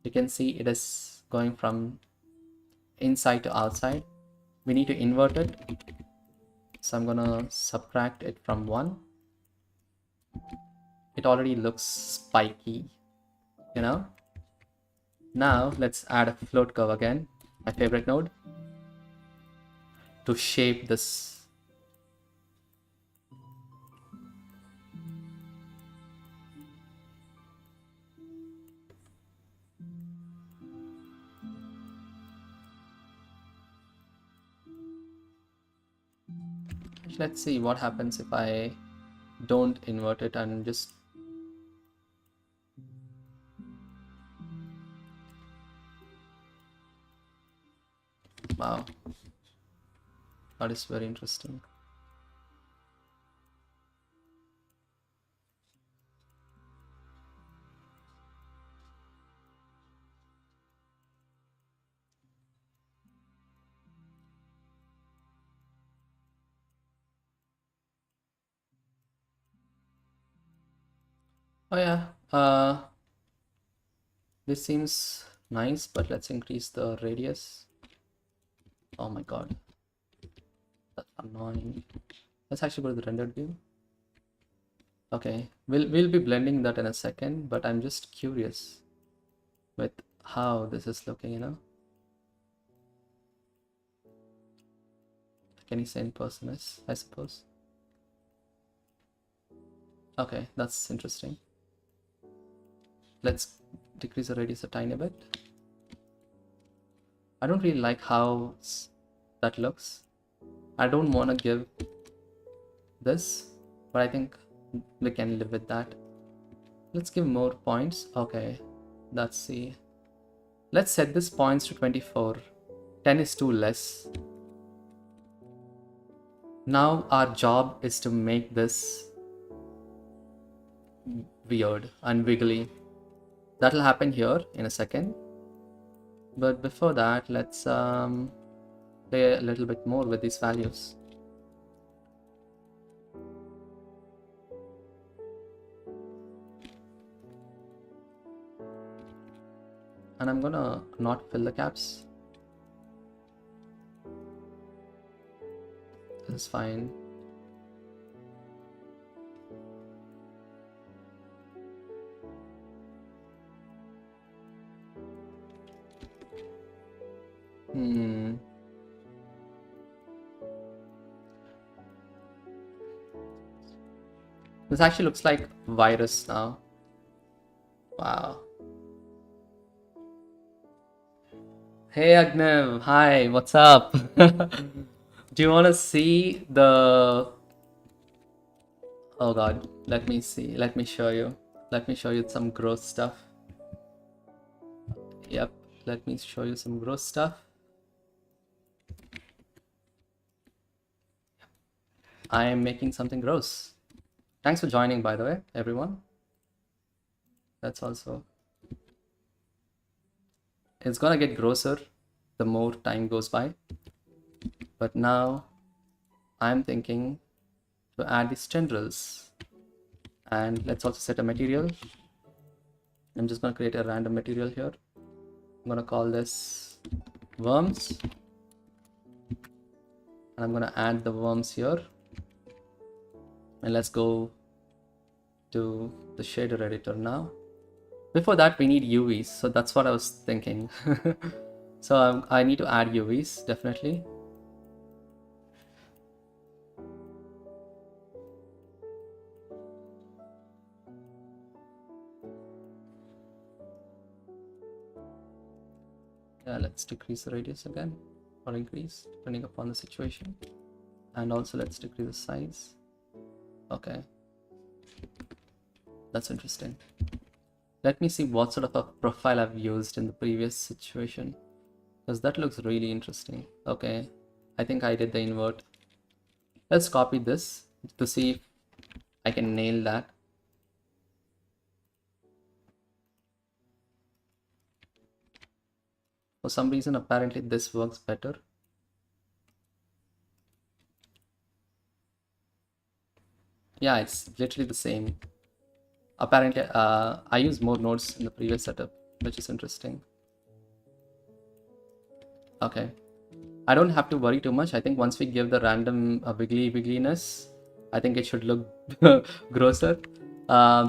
you can see it is going from inside to outside. We need to invert it. So I'm gonna subtract it from 1. It already looks spiky, you know? Now let's add a float curve again, my favorite node, to shape this. Let's see what happens if I don't invert it and just wow, that is very interesting. Oh yeah, this seems nice, but let's increase the radius. Oh my god, that's annoying. Let's actually go to the rendered view. Okay, we'll be blending that in a second, but I'm just curious with how this is looking, you know? Can you say in person, I suppose? Okay, that's interesting. Let's decrease the radius a tiny bit. I don't really like how that looks. I don't want to give this, but I think we can live with that. Let's give more points. Okay, let's see. Let's set this points to 24. 10 is too less. Now our job is to make this weird and wiggly. That'll happen here in a second. But before that, let's play a little bit more with these values. And I'm gonna not fill the caps. This is fine. This actually looks like virus now. Wow. Hey Agnev, hi, what's up? Do you want to see the... Oh god, let me see, let me show you. Let me show you some gross stuff. Yep, let me show you some gross stuff. I am making something gross. Thanks for joining, by the way, everyone. That's also... It's gonna get grosser the more time goes by. But now I'm thinking to add these tendrils. And let's also set a material. I'm just gonna create a random material here. I'm gonna call this worms. And I'm gonna add the worms here. And let's go to the shader editor now. Before that, we need UVs, so that's what I was thinking. So I need to add UVs, definitely. Yeah, let's decrease the radius again, or increase, depending upon the situation. And also let's decrease the size. Okay. That's interesting. Let me see what sort of a profile I've used in the previous situation, because that looks really interesting. Okay, I think I did the invert. Let's copy this to see if I can nail that. For some reason, apparently this works better. Yeah, it's literally the same. Apparently, I use more nodes in the previous setup, which is interesting. Okay, I don't have to worry too much. I think once we give the random wiggliness, I think it should look grosser.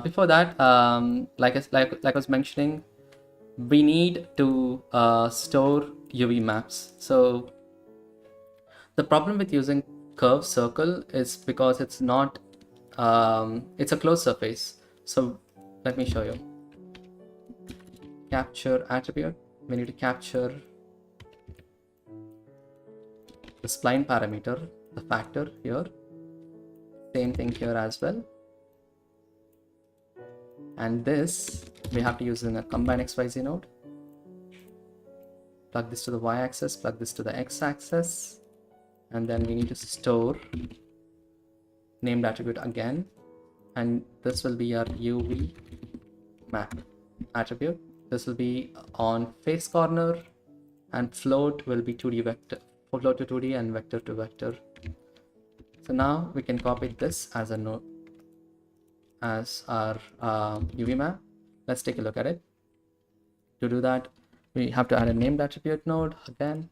Before that, like I was mentioning, we need to store UV maps. So the problem with using curved circle is because it's not, it's a closed surface. So let me show you. Capture attribute. We need to capture the spline parameter, the factor here. Same thing here as well. And this we have to use in a combine XYZ node. Plug this to the y-axis, plug this to the x-axis, and then we need to store named attribute again, and this will be our UV map attribute. This will be on face corner, and float will be 2D vector, float to 2D and vector to vector. So now we can copy this as a node, as our UV map. Let's take a look at it. To do that, we have to add a named attribute node again.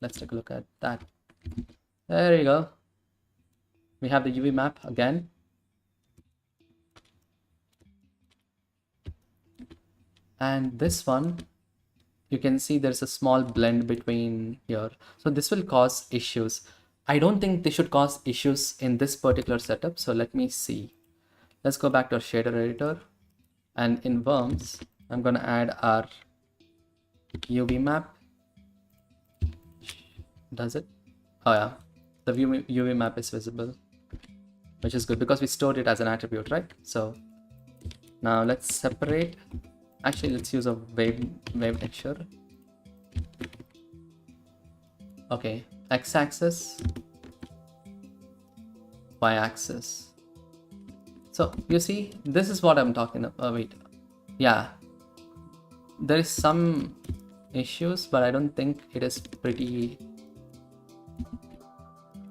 Let's take a look at that. There you go. We have the UV map again. And this one, you can see there's a small blend between here. So this will cause issues. I don't think they should cause issues in this particular setup. So let me see. Let's go back to our shader editor. And in worms, I'm going to add our UV map. Does it? Oh yeah, the UV map is visible, which is good because we stored it as an attribute, right? So now let's separate. Actually, let's use a wave texture. Okay, x-axis, y-axis. So you see, this is what I'm talking about. Wait, yeah, there is some issues, but I don't think it is pretty.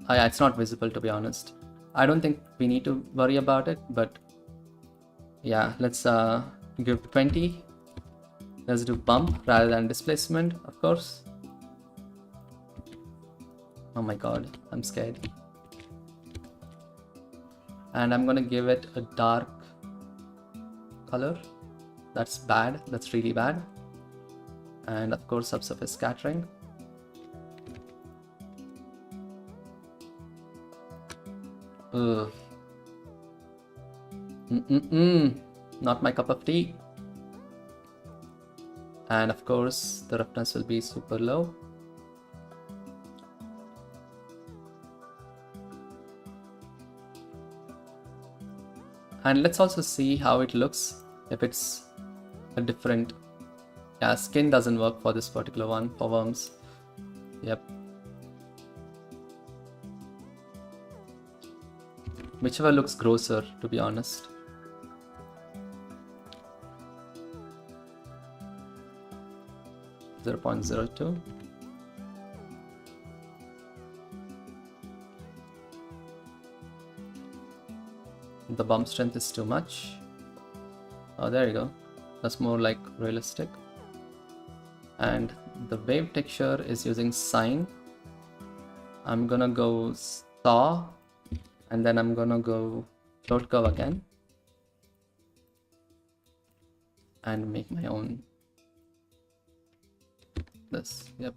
Oh, yeah, it's not visible, to be honest. I don't think we need to worry about it, but yeah, let's give 20. Let's do bump rather than displacement, of course. Oh my god, I'm scared. And I'm gonna give it a dark color. That's bad, that's really bad. And of course, subsurface scattering. Ugh. Not my cup of tea. And of course, the roughness will be super low. And let's also see how it looks if it's a different. Yeah, skin doesn't work for this particular one, for worms. Yep. Whichever looks grosser, to be honest. .02. The bump strength is too much. Oh, there you go. That's more like realistic. And the wave texture is using sine. I'm gonna go saw, and then I'm gonna go float curve again. and make my own this. Yep.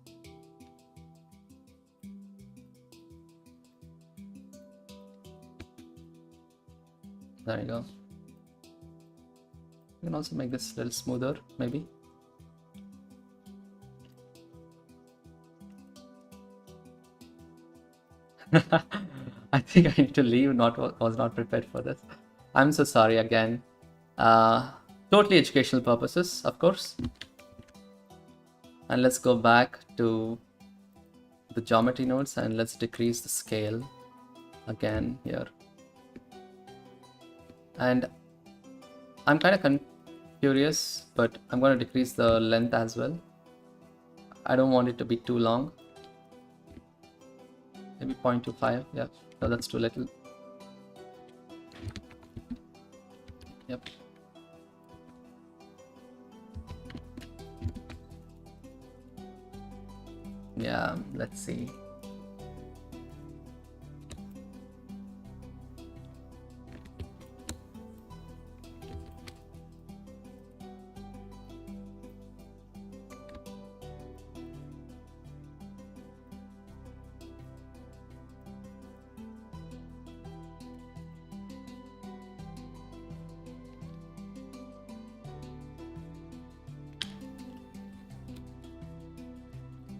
There you go. You can also make this a little smoother, maybe. I think I need to leave. Was not prepared for this. I'm so sorry again. Totally educational purposes, of course. And let's go back to the geometry nodes and let's decrease the scale again here. And I'm kind of curious, but I'm going to decrease the length as well. I don't want it to be too long. Maybe 0.25. Yeah, no, that's too little. Yep. Yeah, let's see.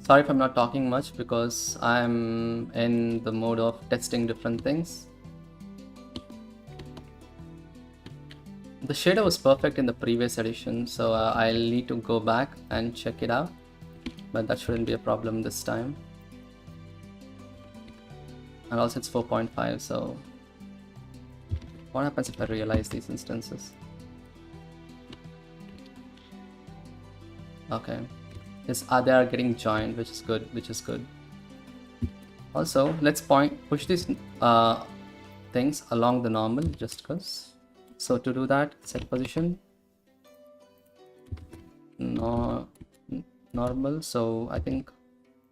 Sorry if I'm not talking much because I'm in the mode of testing different things. The shader was perfect in the previous edition, so I'll need to go back and check it out, but that shouldn't be a problem this time. And also it's 4.5, so what happens if I realize these instances? Okay. Yes, they are getting joined, which is good. Also, let's push these things along the normal just because. So to do that, set position normal. So I think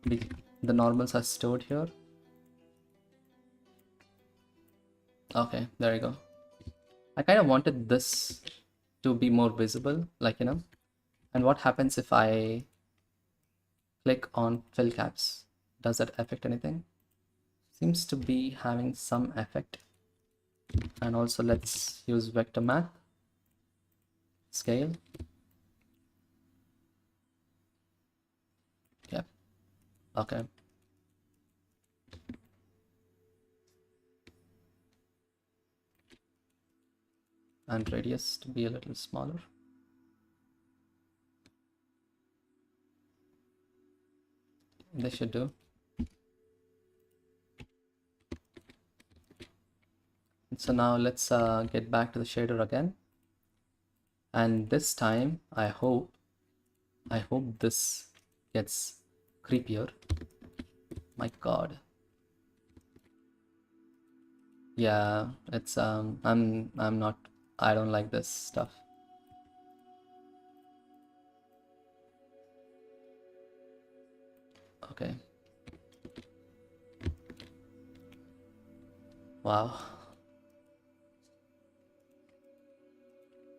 the normals are stored here. Okay, there you go. I kind of wanted this to be more visible, like, you know. And what happens if I click on fill caps? Does that affect anything? Seems to be having some effect. And also let's use vector math scale. Yep. Okay. And radius to be a little smaller. They should do. So now let's get back to the shader again. And this time, I hope this gets creepier. My God. Yeah, it's I'm not. I don't like this stuff. Okay. Wow.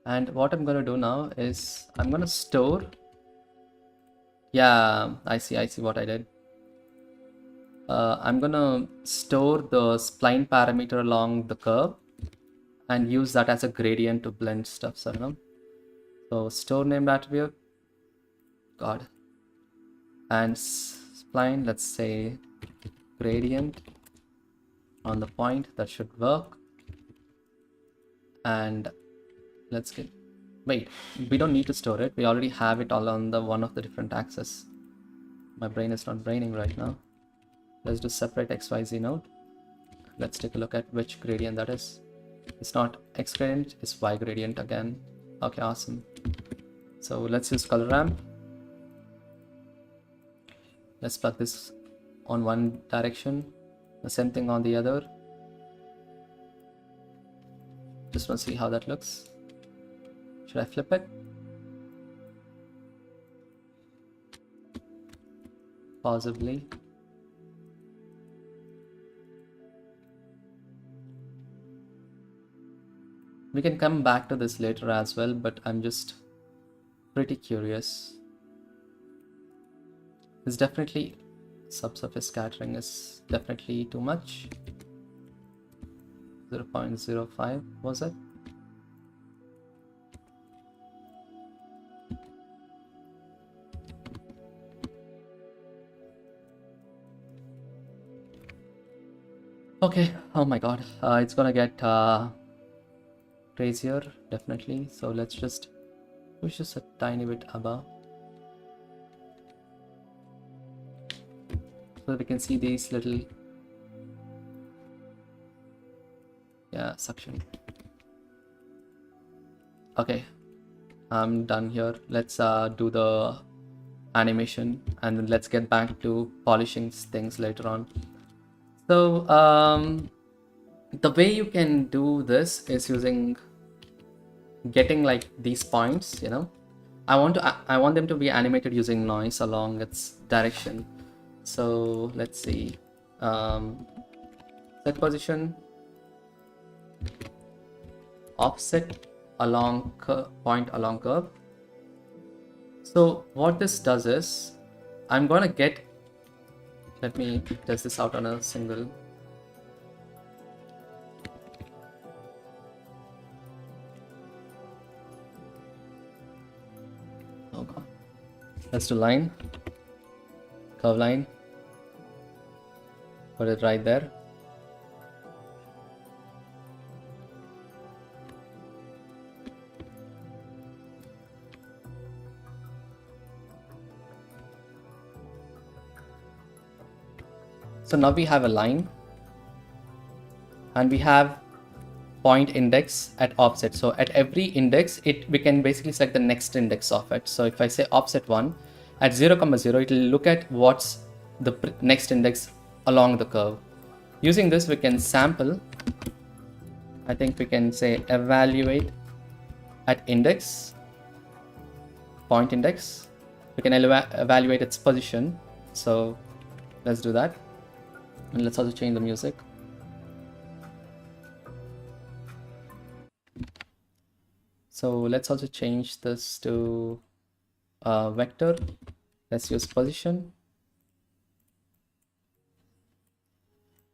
And what I'm gonna do now is I'm gonna store. Yeah, I see what I did. I'm gonna store the spline parameter along the curve and use that as a gradient to blend stuff. So, you know. So store named attribute. God. And spline, let's say gradient on the point. That should work. And let's get, wait, we don't need to store it. We already have it all on the one of the different axes. My brain is not braining right now. Let's do separate XYZ node. Let's take a look at which gradient that is. It's not X gradient, it's Y gradient again. Okay, awesome. So let's use color ramp. Let's plug this on one direction, the same thing on the other. Just want to see how that looks. Should I flip it? Possibly. We can come back to this later as well, but I'm just pretty curious. It's definitely, subsurface scattering is definitely too much. 0.05 was it? Okay, oh my god, it's gonna get crazier, definitely. So let's just push this a tiny bit above so that we can see these little, yeah, suction. Okay, I'm done here. Let's do the animation and then let's get back to polishing things later on. So the way you can do this is using getting like these points, you know. I want them to be animated using noise along its direction. So let's see, set position, offset along point along curve. So what this does is, I'm gonna get, let me test this out on a single. Oh god. Let's do line, curve line, put it right there. So now we have a line and we have point index at offset. So at every index, we can basically select the next index of it. So if I say offset 1, at 0, 0, it will look at what's the next index along the curve. Using this, we can sample. I think we can say evaluate at index, point index. We can evaluate its position. So let's do that. And let's also change the music. So let's also change this to vector. Let's use position.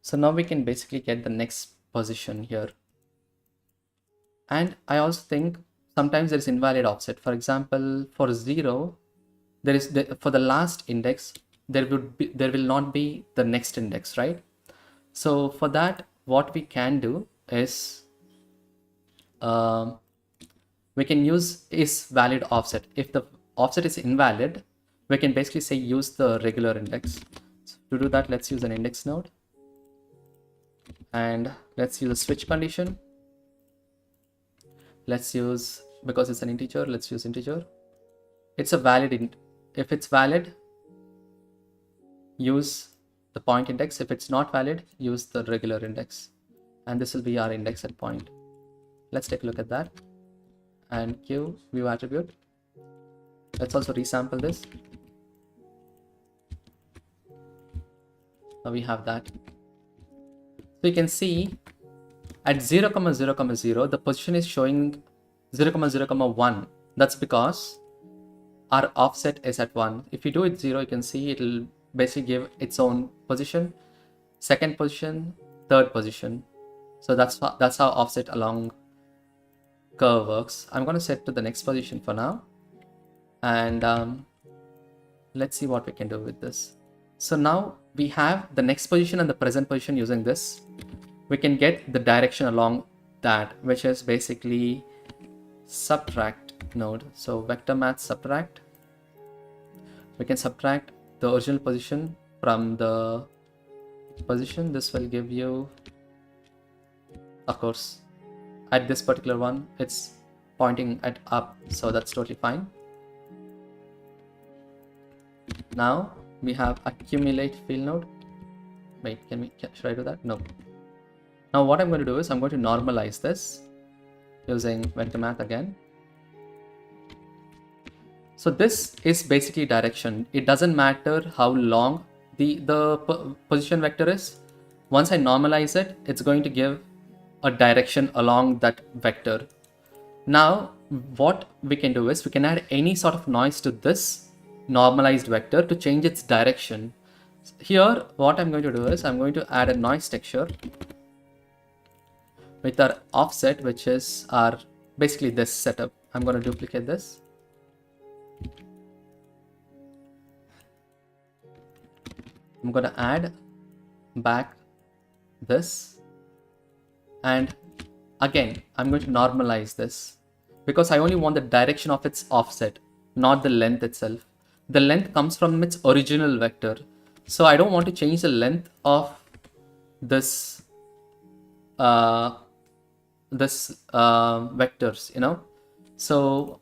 So now we can basically get the next position here. And I also think sometimes there is invalid offset. For example, for 0, there is for the last index, there will not be the next index, right? So for that, what we can do is we can use is valid offset. If the offset is invalid, we can basically say use the regular index. So to do that, let's use an index node and let's use a switch condition. Let's use, because it's an integer, let's use integer. It's a valid if it's valid, use the point index. If it's not valid, use the regular index. And this will be our index at point. Let's take a look at that. And Q, view attribute. Let's also resample this. Now we have that. So you can see at 0, 0, 0, the position is showing 0, 0, 1. That's because our offset is at 1. If you do it 0, you can see it will basically give its own position, second position, third position. So that's how offset along curve works. I'm going to set to the next position for now. And let's see what we can do with this. So now we have the next position and the present position using this. We can get the direction along that, which is basically subtract node. So vector math subtract. We can subtract the original position from the position. This will give you, of course, at this particular one, it's pointing at up. So that's totally fine. Now we have accumulate field node. Wait, should I do that? No. Now what I'm going to do is I'm going to normalize this using vector math again. So this is basically direction. It doesn't matter how long the position vector is. Once I normalize it, it's going to give a direction along that vector. Now, what we can do is we can add any sort of noise to this normalized vector to change its direction. Here, what I'm going to do is I'm going to add a noise texture with our offset, which is our basically this setup. I'm going to duplicate this. I'm going to add back this, and again I'm going to normalize this because I only want the direction of its offset, not the length itself. The length comes from its original vector, so I don't want to change the length of this vectors, so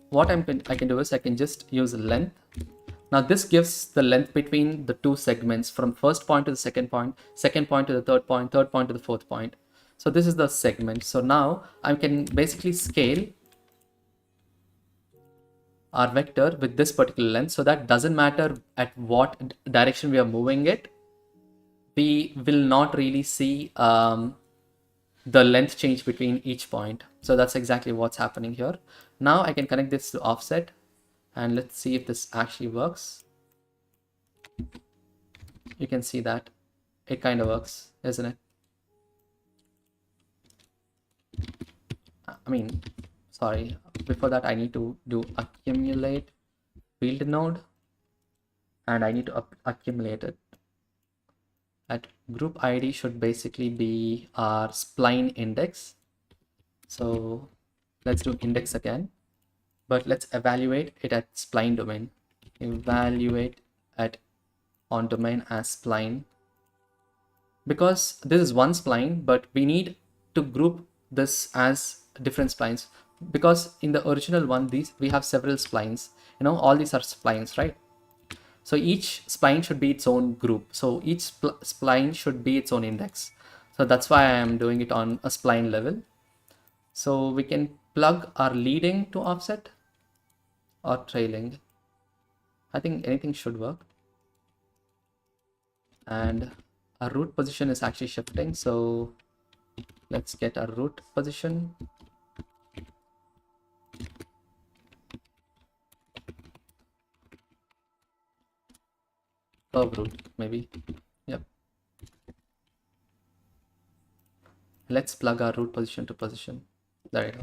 what I can do is I can just use length. Now this gives the length between the two segments, from first point to the second point to the third point to the fourth point. So this is the segment. So now I can basically scale our vector with this particular length, so that doesn't matter at what direction we are moving it, we will not really see the length change between each point. So that's exactly what's happening here. Now I can connect this to offset, and let's see if this actually works. You can see that it kind of works, isn't it? I mean, sorry, before that I need to do accumulate field node, and I need to accumulate it. At group ID should basically be our spline index. So let's do index again, but let's evaluate it at spline domain. Evaluate at on domain as spline, because this is one spline, but we need to group this as different splines, because in the original one we have several splines, all these are splines, right? So each spline should be its own group, so each spline should be its own index. So that's why I am doing it on a spline level. So we can plug our leading to offset or trailing. I think anything should work. And our root position is actually shifting, so let's get our root position. Curve root, maybe. Yep. Let's plug our root position to position. There you go.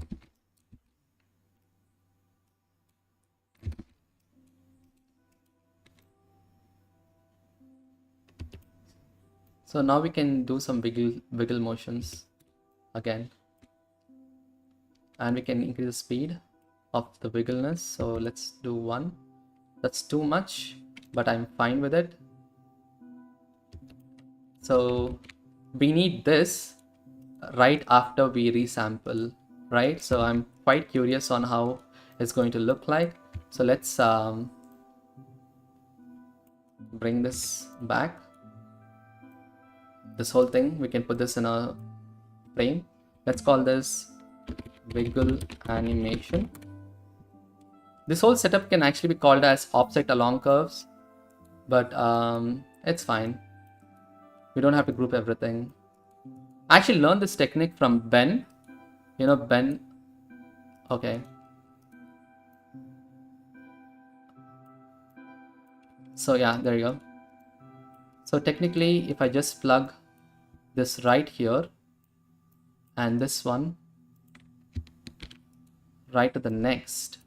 So now we can do some wiggle motions again, and we can increase the speed of the wiggleness. So let's do 1. That's too much, but I'm fine with it. So we need this right after we resample, right? So I'm quite curious on how it's going to look like. So let's bring this back. This whole thing, we can put this in a frame. Let's call this wiggle animation. This whole setup can actually be called as offset along curves, but it's fine. We don't have to group everything. I actually learned this technique from Ben. Ben. Okay. So yeah, there you go. So technically, if I just plug this right here and this one right to the next,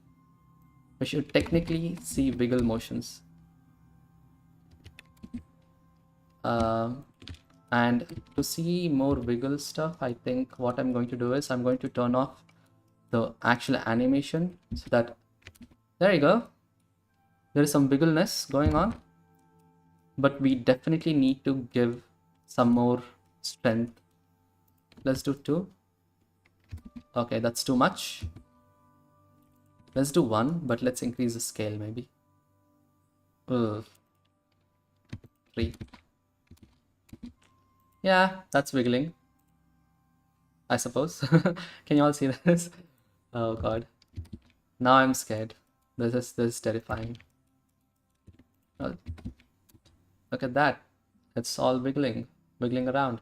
we should technically see wiggle motions. And to see more wiggle stuff, I think what I'm going to do is I'm going to turn off the actual animation, so that there you go, there is some wiggleness going on, but we definitely need to give some more strength. Let's do 2. Okay, that's too much. Let's do 1, but let's increase the scale maybe. 3. Yeah, that's wiggling, I suppose. Can you all see this? Oh god. Now I'm scared. This is terrifying. Oh, look at that. It's all wiggling around.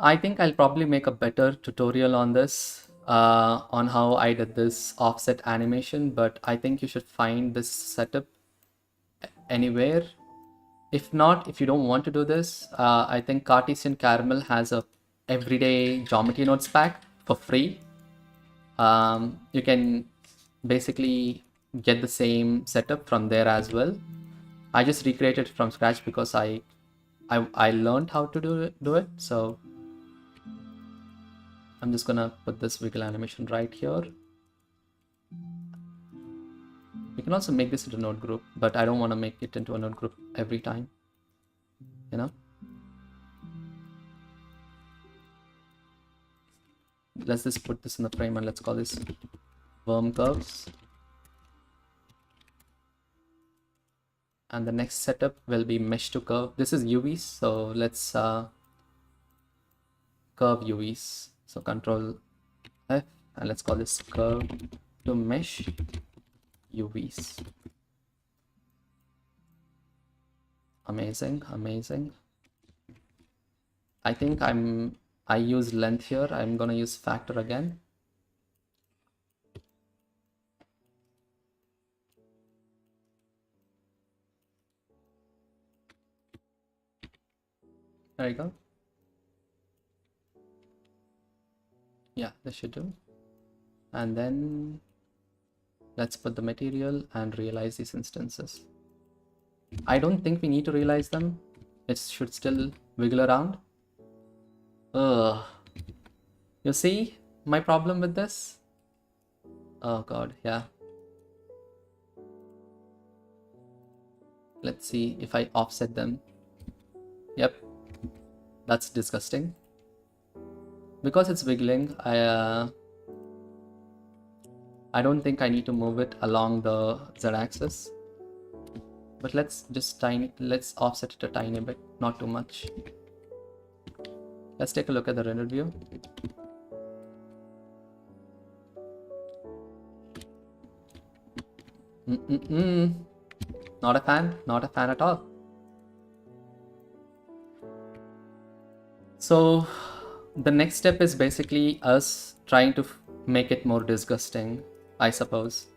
I think I'll probably make a better tutorial on this, on how I did this offset animation, but I think you should find this setup anywhere. If not, if you don't want to do this, I think Cartesian Caramel has a everyday geometry nodes pack for free. You can basically get the same setup from there as well. I just recreated it from scratch because I learned how to do it. So I'm just gonna put this wiggle animation right here. You can also make this into a node group, but I don't want to make it into a node group every time, you know. Let's just put this in the frame and let's call this worm curves. And the next setup will be mesh to curve. This is UVs, so let's curve UVs. So Control F, and let's call this curve to mesh UVs. Amazing, amazing. I think I use length here. I'm gonna use factor again. There you go. Yeah, this should do. And then let's put the material and realize these instances. I don't think we need to realize them. It should still wiggle around. Ugh. You see my problem with this? Oh god, yeah. Let's see if I offset them. Yep, that's disgusting. Because it's wiggling, I don't think I need to move it along the z-axis. But let's offset it a tiny bit, not too much. Let's take a look at the rendered view. Not a fan at all. So the next step is basically us trying to make it more disgusting, I suppose.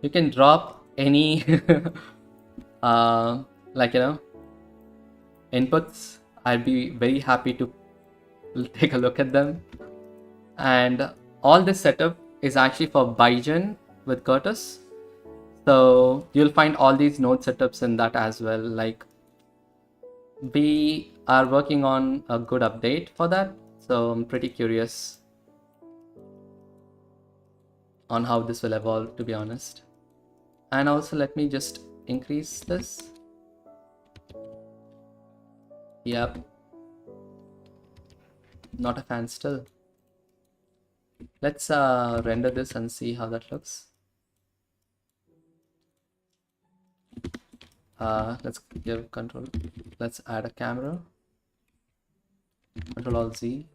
You can drop any like, you know, inputs. I'd be very happy to take a look at them. And all this setup is actually for Biogen with Curtis. So you'll find all these node setups in that as well. Like, we are working on a good update for that. So I'm pretty curious on how this will evolve, to be honest. And also let me just increase this. Yep. Not a fan still. Let's render this and see how that looks. Let's give control. Let's add a camera. Control Alt Z.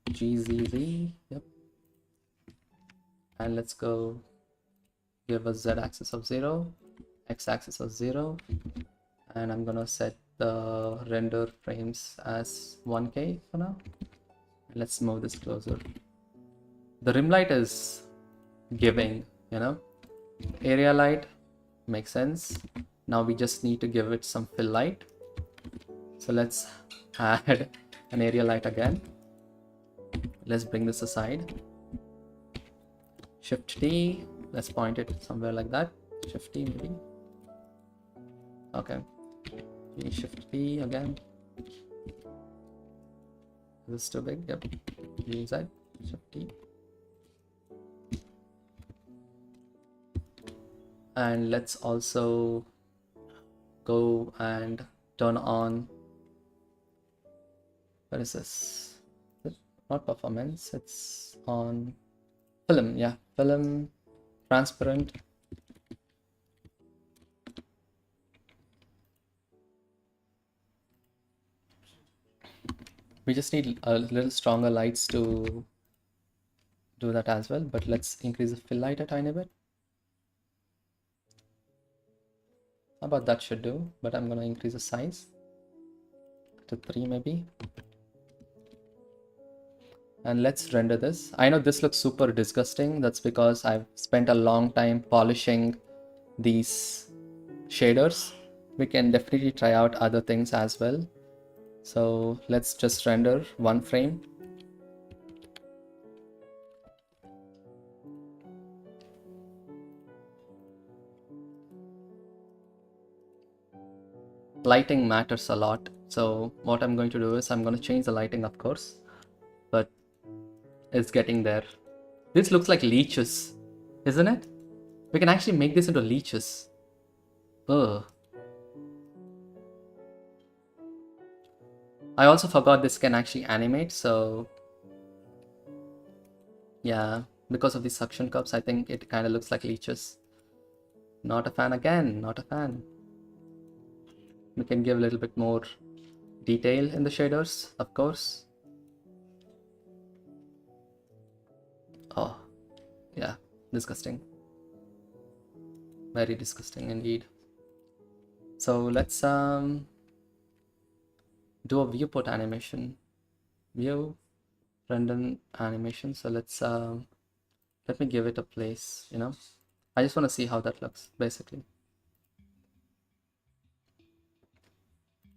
GZZ. Yep. And let's go give a z-axis of 0, x-axis of 0, and I'm gonna set the render frames as 1K for now. Let's move this closer. The rim light is giving, you know. Area light makes sense. Now we just need to give it some fill light. So let's add an area light again. Let's bring this aside. Shift T, let's point it somewhere like that. Shift T maybe. Okay. Shift T again. Is this too big? Yep. Z, Shift T. And let's also go and turn on, what is this? Not performance, it's on film. Yeah, film, transparent. We just need a little stronger lights to do that as well, but let's increase the fill light a tiny bit. How about that should do, but I'm gonna increase the size to 3 maybe. And let's render this. I know this looks super disgusting. That's because I've spent a long time polishing these shaders. We can definitely try out other things as well. So let's just render one frame. Lighting matters a lot. So what I'm going to do is I'm going to change the lighting, of course, but it's getting there. This looks like leeches, isn't it? We can actually make this into leeches. Ugh. I also forgot this can actually animate, so yeah, because of these suction cups, I think it kind of looks like leeches. Not a fan again, not a fan. We can give a little bit more detail in the shaders, of course. Oh, yeah, disgusting. Very disgusting indeed. So let's do a viewport animation. View, render animation. So let's let me give it a place, you know. I just want to see how that looks, basically.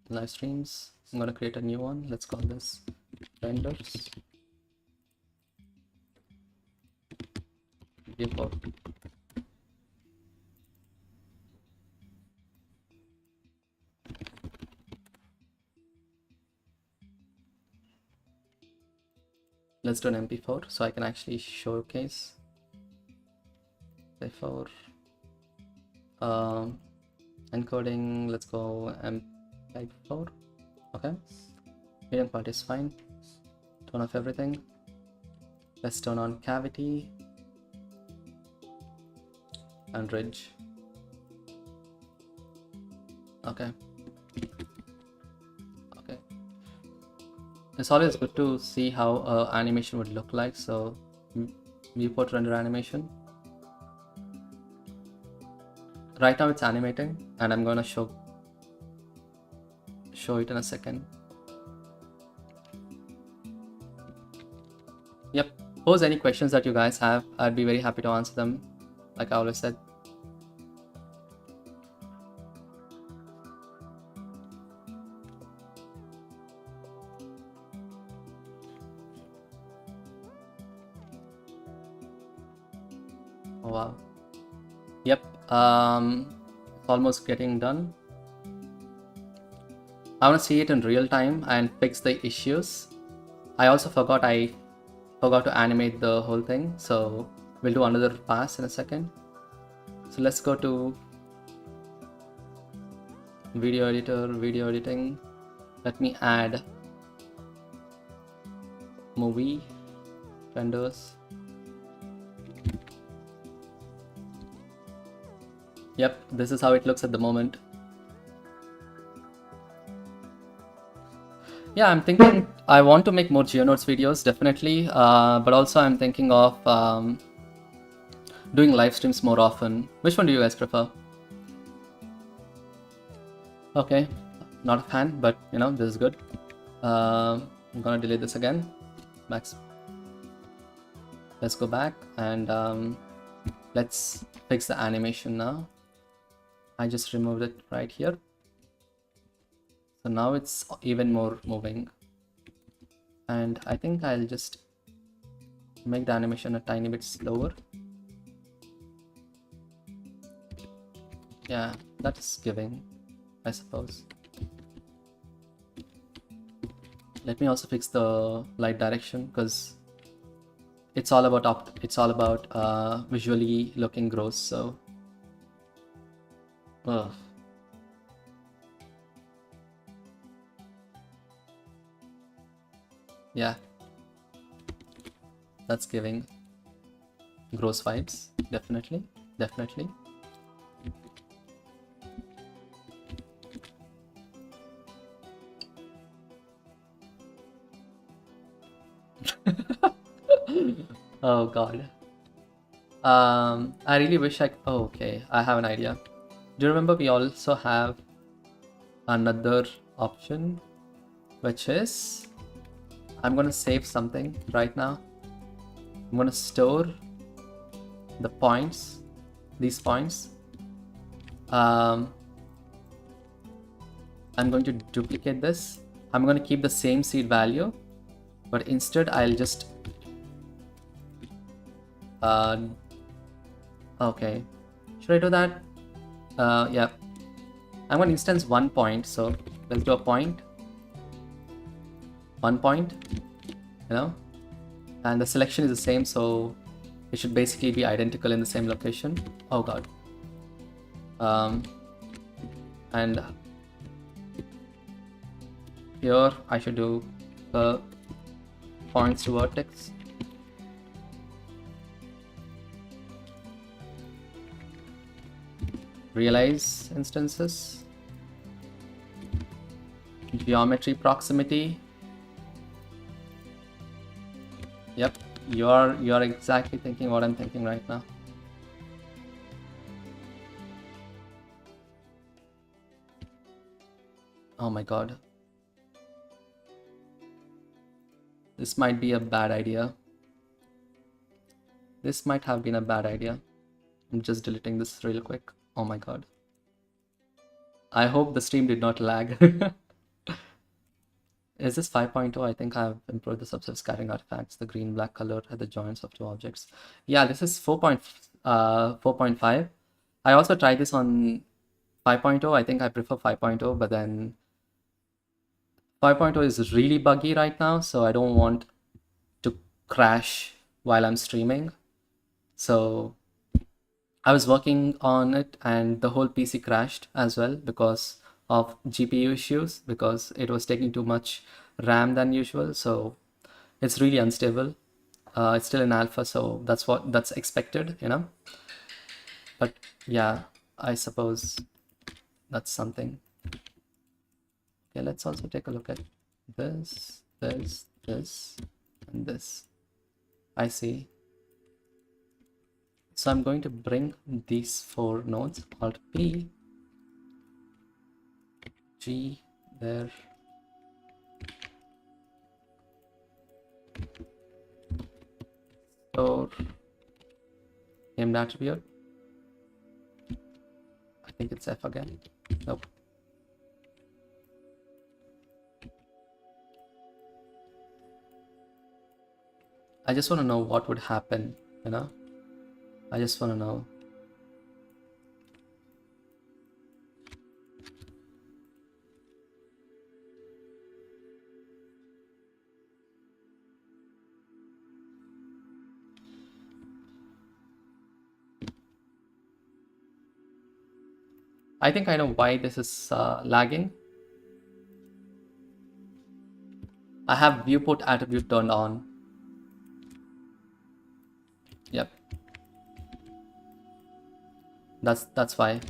Live streams. I'm gonna create a new one. Let's call this renders viewport. Let's do an MP4 so I can actually showcase. MP4 encoding. Let's go MP4. Okay, medium quality is fine. Turn off everything. Let's turn on cavity and ridge. Okay. Okay. It's always good to see how animation would look like. So viewport render animation. Right now it's animating, and I'm gonna show it in a second. Yep. Pose any questions that you guys have. I'd be very happy to answer them, like I always said. Oh wow. Yep. It's almost getting done. I want to see it in real time and fix the issues. I also forgot to animate the whole thing, so we'll do another pass in a second. So let's go to video editor, video editing. Let me add movie renders. Yep, this is how it looks at the moment. Yeah, I'm thinking I want to make more GeoNodes videos, definitely, but also I'm thinking of doing live streams more often. Which one do you guys prefer? Okay, not a fan, but you know, this is good. I'm gonna delete this again. Max. Let's go back and let's fix the animation now. I just removed it right here. So now it's even more moving. And I think I'll just make the animation a tiny bit slower. Yeah, that's giving, I suppose. Let me also fix the light direction, because it's all about visually looking gross. So ugh. Yeah, that's giving gross vibes. Definitely. Oh god. I really wish oh, okay, I have an idea. Do you remember we also have another option, which is I'm going to save something right now. I'm going to store the points, these points. I'm going to duplicate this. I'm going to keep the same seed value, but instead I'll just okay, should I do that? Yeah, I'm going to instance 1 point, so let's do a point, 1 point, and the selection is the same, so it should basically be identical in the same location. Oh god. And here I should do points to vertex. Realize instances. Geometry proximity. Yep, you're exactly thinking what I'm thinking right now. Oh my god. This might be a bad idea. This might have been a bad idea. I'm just deleting this real quick. Oh my god. I hope the stream did not lag. Is this 5.0? I think I've improved the subset scattering artifacts, the green-black color at the joints of two objects. Yeah, this is 4.5. I also tried this on 5.0. I think I prefer 5.0, but then 5.0 is really buggy right now, so I don't want to crash while I'm streaming. So I was working on it and the whole PC crashed as well because of GPU issues, because it was taking too much RAM than usual. So it's really unstable. It's still in alpha, so that's expected, But yeah, I suppose that's something. Okay, let's also take a look at this, this, this, and this. I see. So I'm going to bring these 4 nodes, Alt P, G, there, store, named attribute. I think it's F again. Nope. I just want to know what would happen, I just want to know. I think I know why this is lagging. I have viewport attribute turned on. Yep. That's why.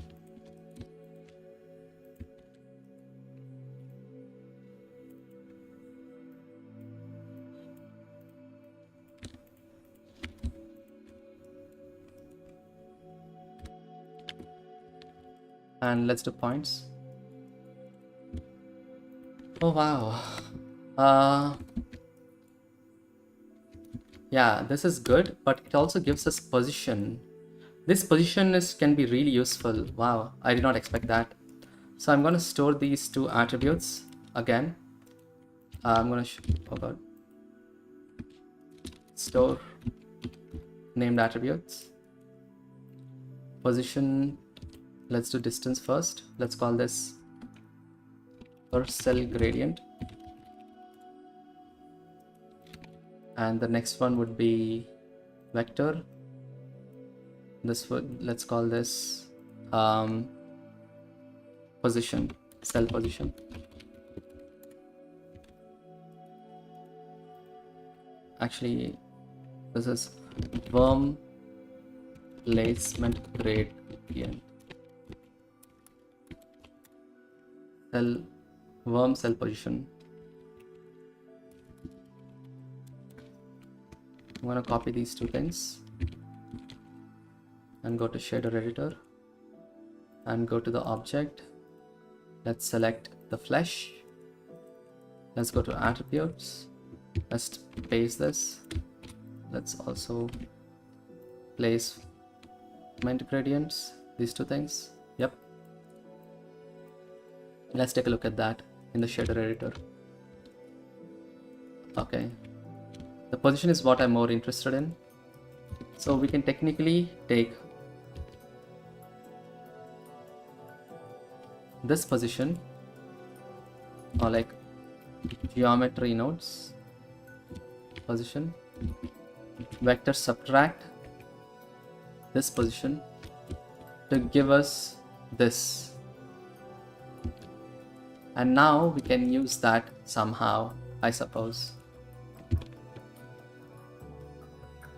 And let's do points. Oh wow. Yeah, this is good, but it also gives us position. This position can be really useful. Wow, I did not expect that. So I'm going to store these 2 attributes again. I'm going to store named attributes. Position, let's do distance first. Let's call this per cell gradient. And the next one would be vector. Let's call this position, cell position. Actually, this is worm placement gradient. Worm cell position. I'm going to copy these 2 things and go to shader editor and go to the object. Let's select the flesh. Let's go to attributes. Let's paste this. Let's also place mint gradients, these two things. Yep. Let's take a look at that in the shader editor. Okay. The position is what I'm more interested in. So we can technically take this position, or like geometry nodes position, vector subtract this position to give us this, and now we can use that somehow, I suppose.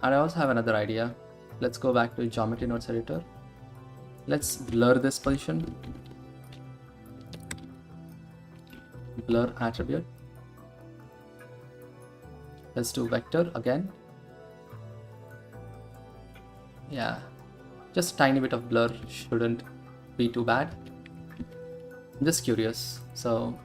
And I also have another idea. Let's go back to geometry nodes editor. Let's blur this position, blur attribute. Let's do vector again. Yeah, just tiny bit of blur shouldn't be too bad. I'm just curious. So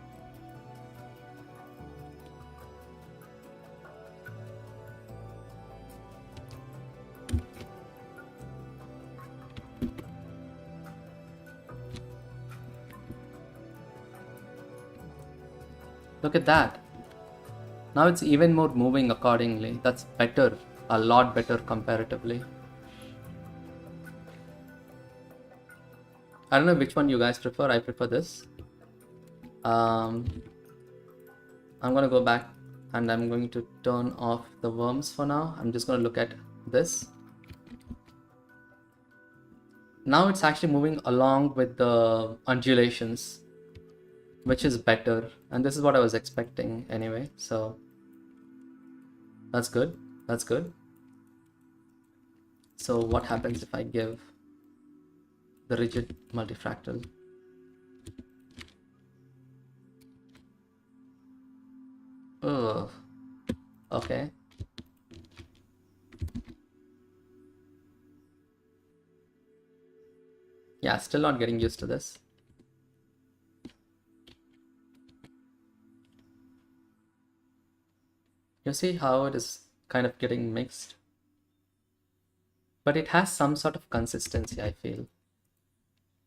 look at that. Now it's even more moving accordingly. That's better, a lot better comparatively. I don't know which one you guys prefer. I prefer this. I'm gonna go back and I'm going to turn off the worms for now. I'm just gonna look at this. Now it's actually moving along with the undulations, which is better, and this is what I was expecting anyway, so that's good. That's good. So what happens if I give the rigid multifractal? Oh, okay. Yeah, still not getting used to this. You see how it is kind of getting mixed? But it has some sort of consistency, I feel.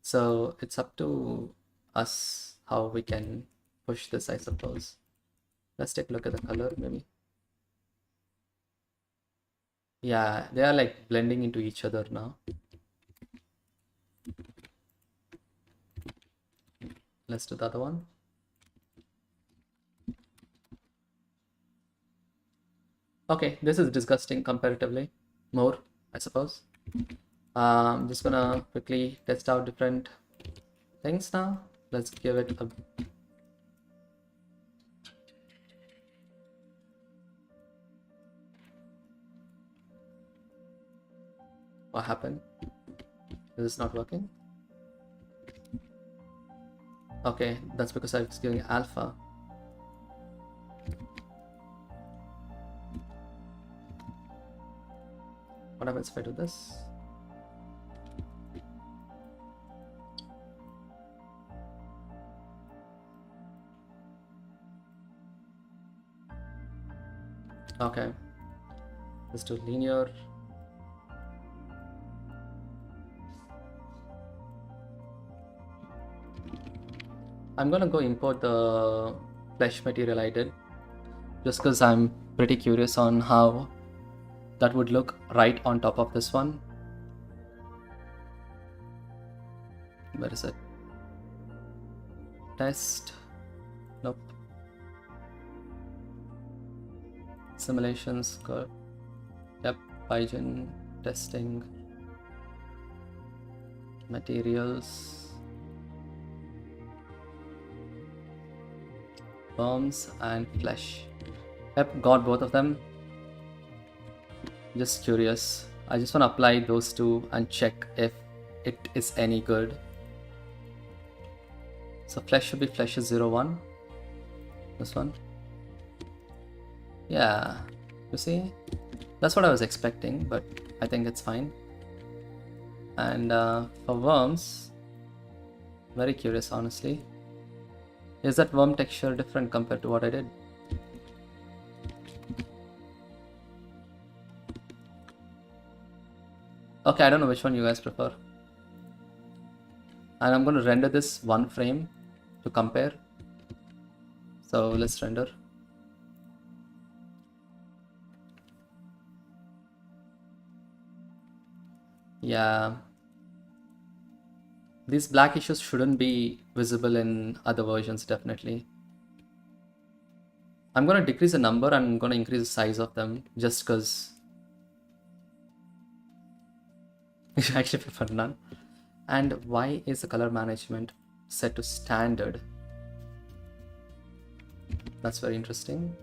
So it's up to us how we can push this, I suppose. Let's take a look at the color, maybe. Yeah, they are like blending into each other now. Let's do the other one. Okay, this is disgusting comparatively. More, I suppose. I'm just gonna quickly test out different things now. Let's give it a... What happened? Is this not working? Okay, that's because I was giving alpha. What happens if I do this? Okay, let's do linear. I'm gonna go import the flesh material I did, just because I'm pretty curious on how that would look right on top of this one. Where is it? Test. Nope. Simulations. Good. Yep. Python testing. Materials. Worms and flesh. Yep, got both of them. Just curious. I just want to apply those two and check if it is any good. So flesh should be flesh is 01. This one. Yeah, you see? That's what I was expecting, but I think it's fine. And for worms, very curious honestly. Is that worm texture different compared to what I did? Okay, I don't know which one you guys prefer. And I'm going to render this one frame to compare. So let's render. Yeah. These black issues shouldn't be visible in other versions, definitely. I'm going to decrease the number and I'm going to increase the size of them just because I actually prefer none. And why is the color management set to standard? That's very interesting.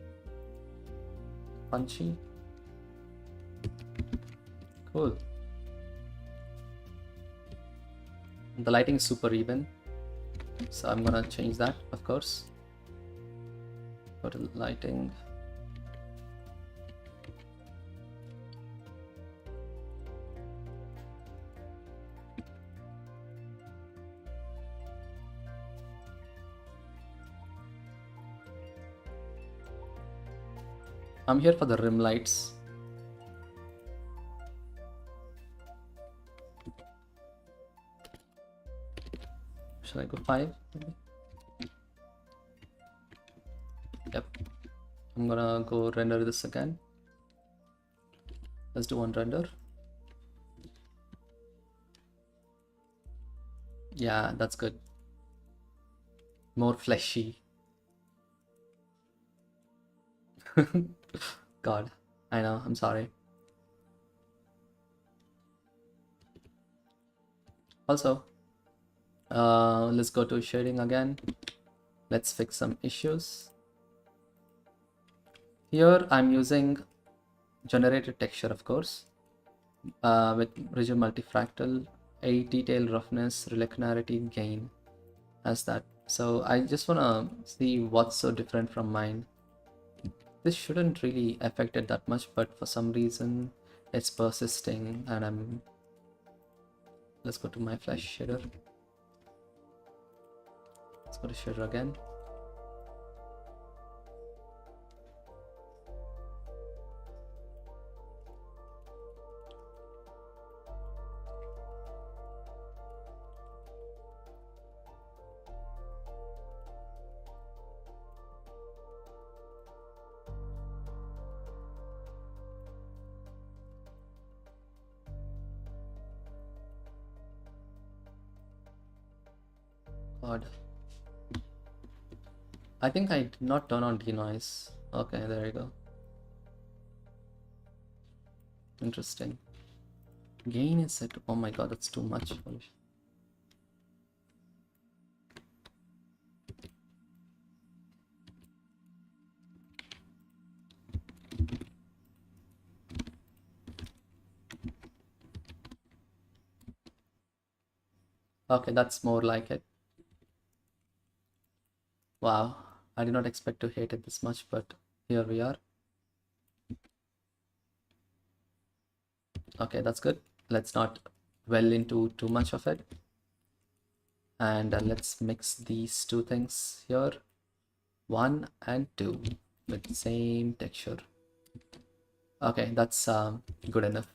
Punchy. Cool. The lighting is super even. So I'm gonna change that, of course. Go to lighting. I'm here for the rim lights. Should I go 5? Maybe? Yep. I'm gonna go render this again. Let's do one render. Yeah, that's good. More fleshy. God, I know, I'm sorry. Also, let's go to shading again. Let's fix some issues. Here I'm using generated texture, of course, with rigid multifractal, a detail roughness, relinearity gain as that. So I just wanna see what's so different from mine. This shouldn't really affect it that much, but for some reason it's persisting, and let's go to my flash shader. Let's go to shader again. God, I think I did not turn on denoise. Okay, there you go. Interesting. Gain is set. Oh my god, that's too much. Okay, that's more like it. Wow, I did not expect to hate it this much, but here we are. Okay, that's good. Let's not dwell into too much of it. And let's mix these two things here, 1 and 2, with the same texture. Okay, that's good enough.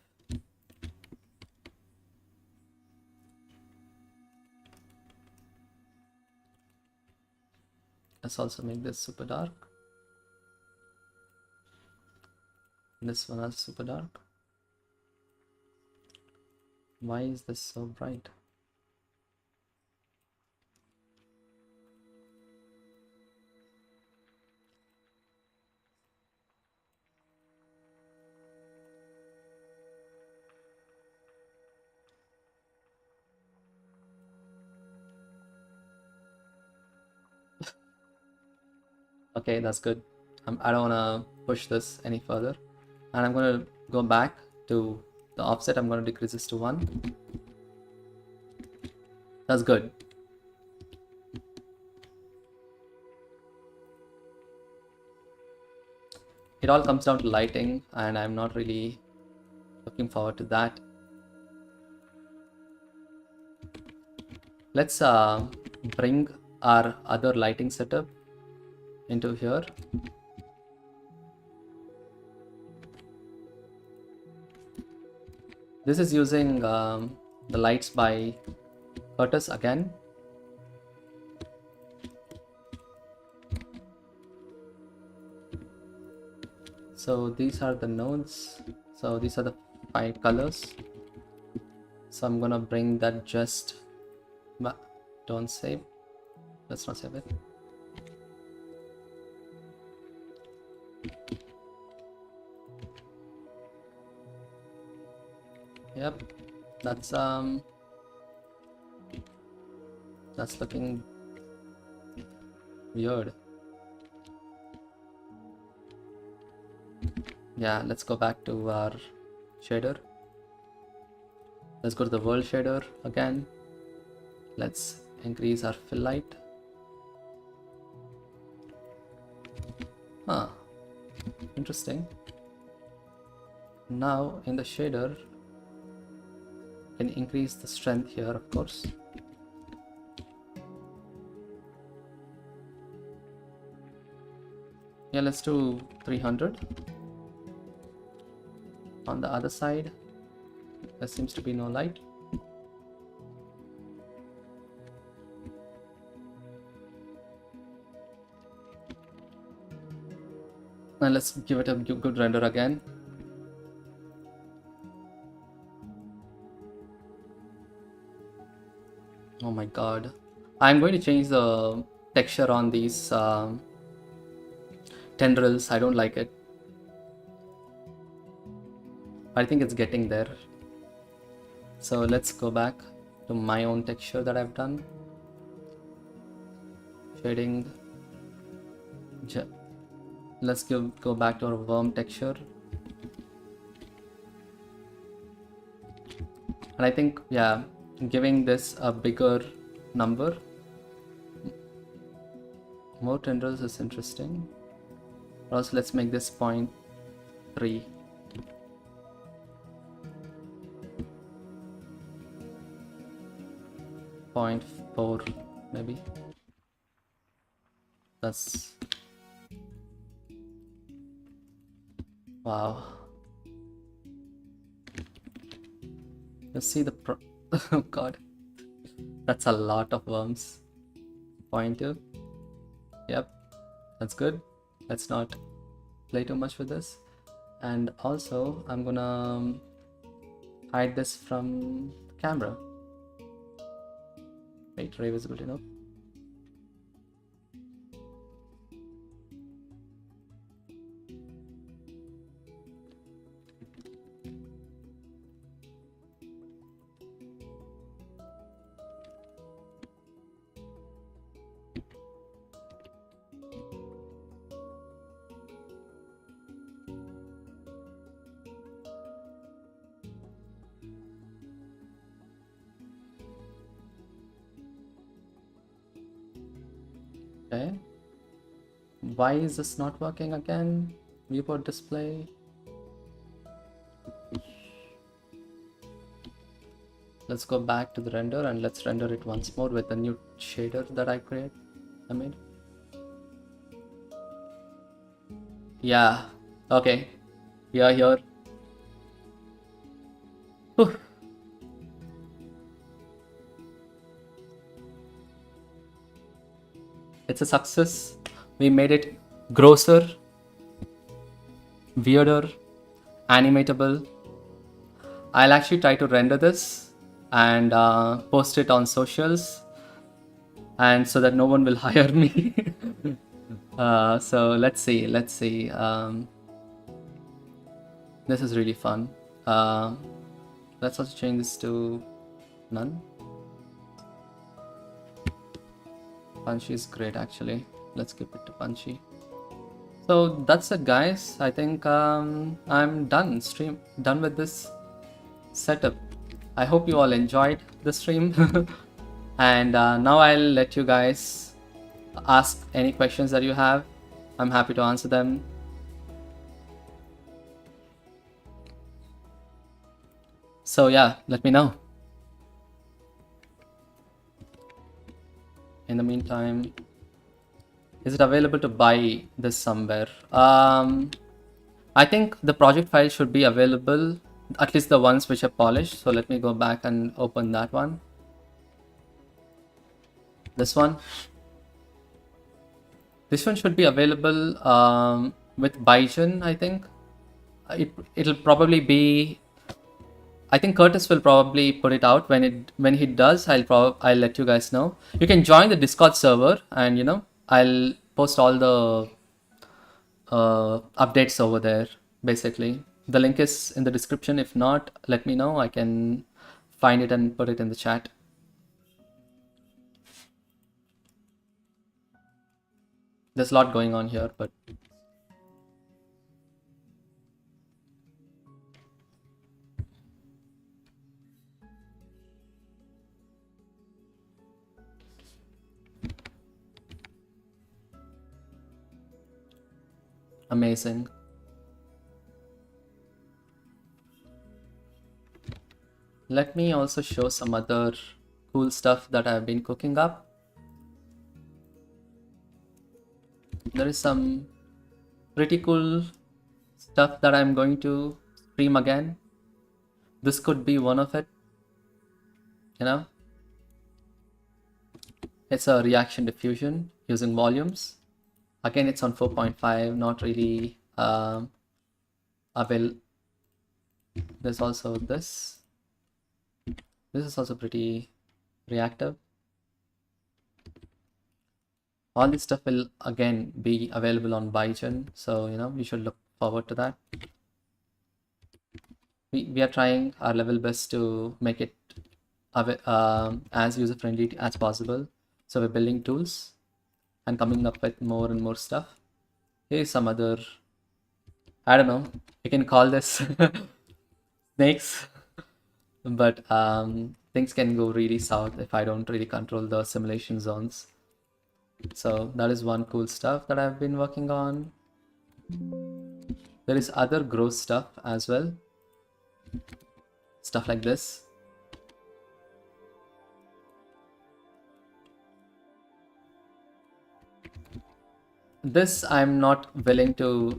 Let's also make this super dark. This one is super dark. Why is this so bright? Okay, that's good. I don't want to push this any further. And I'm going to go back to the offset. I'm going to decrease this to 1. That's good. It all comes down to lighting, and I'm not really looking forward to that. Let's bring our other lighting setup into here. This is using the lights by Curtis again. So these are the nodes. So these are the 5 colors. So I'm gonna bring that just, don't save. Let's not save it. Yep, that's looking weird. Yeah, let's go back to our shader. Let's go to the world shader again. Let's increase our fill light. Huh, interesting. Now in the shader, can increase the strength here, of course. Yeah, let's do 300. On the other side, there seems to be no light. And let's give it a good render again. Oh my god. I'm going to change the texture on these tendrils. I don't like it. I think it's getting there. So let's go back to my own texture that I've done. Shading. Let's go back to our worm texture. And I think, yeah, giving this a bigger number, more tendrils is interesting. Also, let's make this 0.3. 0.4 maybe. That's, wow. Let's see the oh god, that's a lot of worms. 0.2. Yep, that's good. Let's not play too much with this. And also I'm gonna hide this from the camera. Wait, ray visibility, no. Okay, why is this not working again? Viewport display. Let's go back to the render and let's render it once more with the new shader that I made. Yeah, okay, here. Whew. It's a success. We made it grosser, weirder, animatable. I'll actually try to render this and post it on socials, and so that no one will hire me. So let's see. This is really fun. Let's also change this to none. Punchy is great actually. Let's keep it to punchy. So that's it, guys. I think I'm done with this setup. I hope you all enjoyed the stream. And now I'll let you guys ask any questions that you have. I'm happy to answer them. So yeah, let me know. In the meantime, is it available to buy this somewhere? I think the project file should be available at least the ones which are polished. So let me go back and open that one. This one. This one should be available with Baijan, I think. It'll probably be. I think Curtis will probably put it out when he does. I'll let you guys know. You can join the Discord server, and I'll post all the updates over there. Basically, the link is in the description. If not, let me know. I can find it and put it in the chat. There's a lot going on here, but amazing. Let me also show some other cool stuff that I've been cooking up. There is some pretty cool stuff that I'm going to stream again. This could be one of it. It's a reaction diffusion using volumes. Again, it's on 4.5, not really available. There's also this. This is also pretty reactive. All this stuff will again be available on Baijan, so you should look forward to that. We are trying our level best to make it as user friendly as possible. So we're building tools and coming up with more and more stuff. Here's some other, I don't know, you can call this snakes, but things can go really south if I don't really control the simulation zones. So that is one cool stuff that I've been working on. There is other gross stuff as well. Stuff like this. This I'm not willing to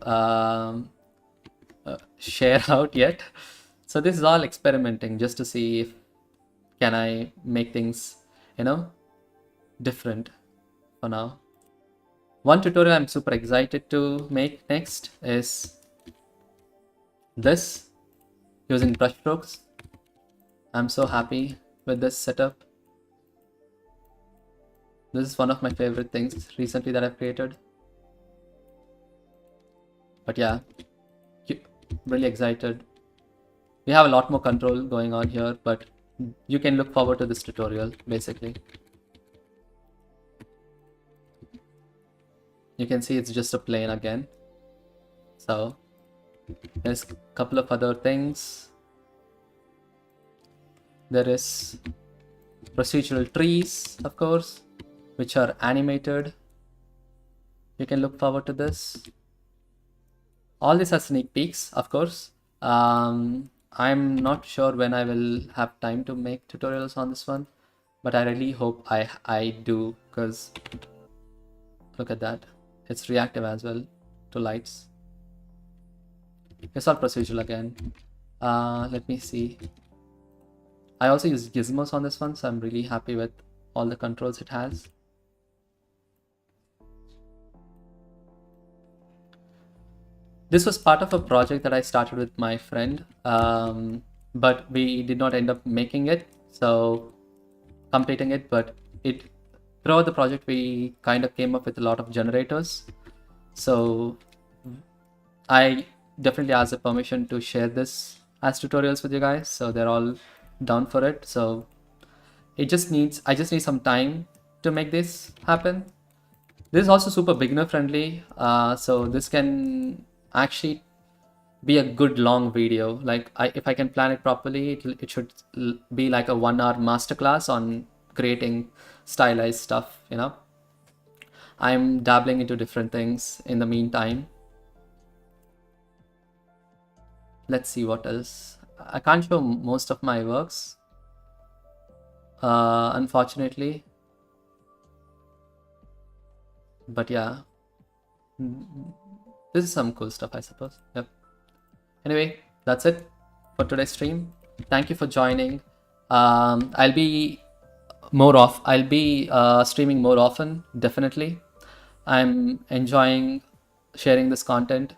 share out yet. So this is all experimenting just to see if can I make things, different for now. One tutorial I'm super excited to make next is this, using brush strokes. I'm so happy with this setup. This is one of my favorite things recently that I've created. But yeah, really excited. We have a lot more control going on here, but you can look forward to this tutorial basically. You can see it's just a plane again. So there's a couple of other things. There is procedural trees, of course, which are animated. You can look forward to this. All these are sneak peeks, of course. I'm not sure when I will have time to make tutorials on this one, but I really hope I do, because look at that. It's reactive as well to lights. It's all procedural again. Let me see. I also use gizmos on this one, so I'm really happy with all the controls it has. This was part of a project that I started with my friend, but we did not end up making it, so completing it. But throughout the project, we kind of came up with a lot of generators. So I definitely asked the permission to share this as tutorials with you guys, so they're all down for it. So I just need some time to make this happen. This is also super beginner friendly, so this can actually be a good long video. Like if I can plan it properly, it should be like a 1-hour masterclass on creating stylized stuff. I'm dabbling into different things in the meantime. Let's see what else. I can't show most of my works, unfortunately, but yeah, this is some cool stuff, I suppose. Yep. Anyway, that's it. for today's stream. Thank you for joining. I'll be streaming more often, definitely. I'm enjoying sharing this content.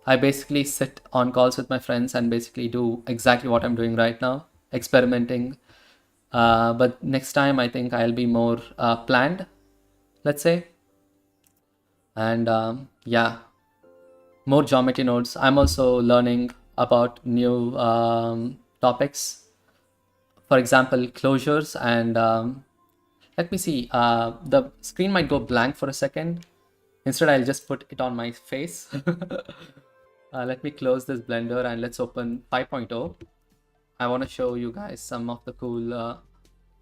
I basically sit on calls with my friends and basically do exactly what I'm doing right now, experimenting. But next time, I think I'll be more planned, let's say. And yeah, more geometry nodes. I'm also learning about new topics, for example, closures. And let me see, the screen might go blank for a second. Instead, I'll just put it on my face. Let me close this Blender and let's open 5.0. I want to show you guys some of the cool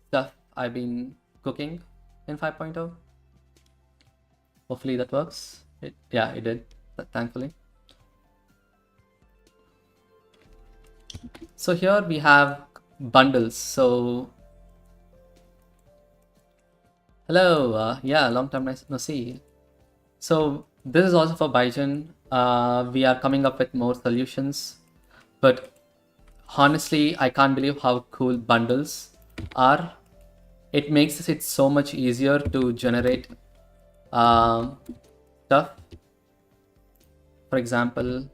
stuff I've been cooking in 5.0. Hopefully that works. Yeah, it did, thankfully. So here we have bundles. So hello, yeah, long time no see. So this is also for Baijan. We are coming up with more solutions, but honestly, I can't believe how cool bundles are. It makes it so much easier to generate stuff. For example,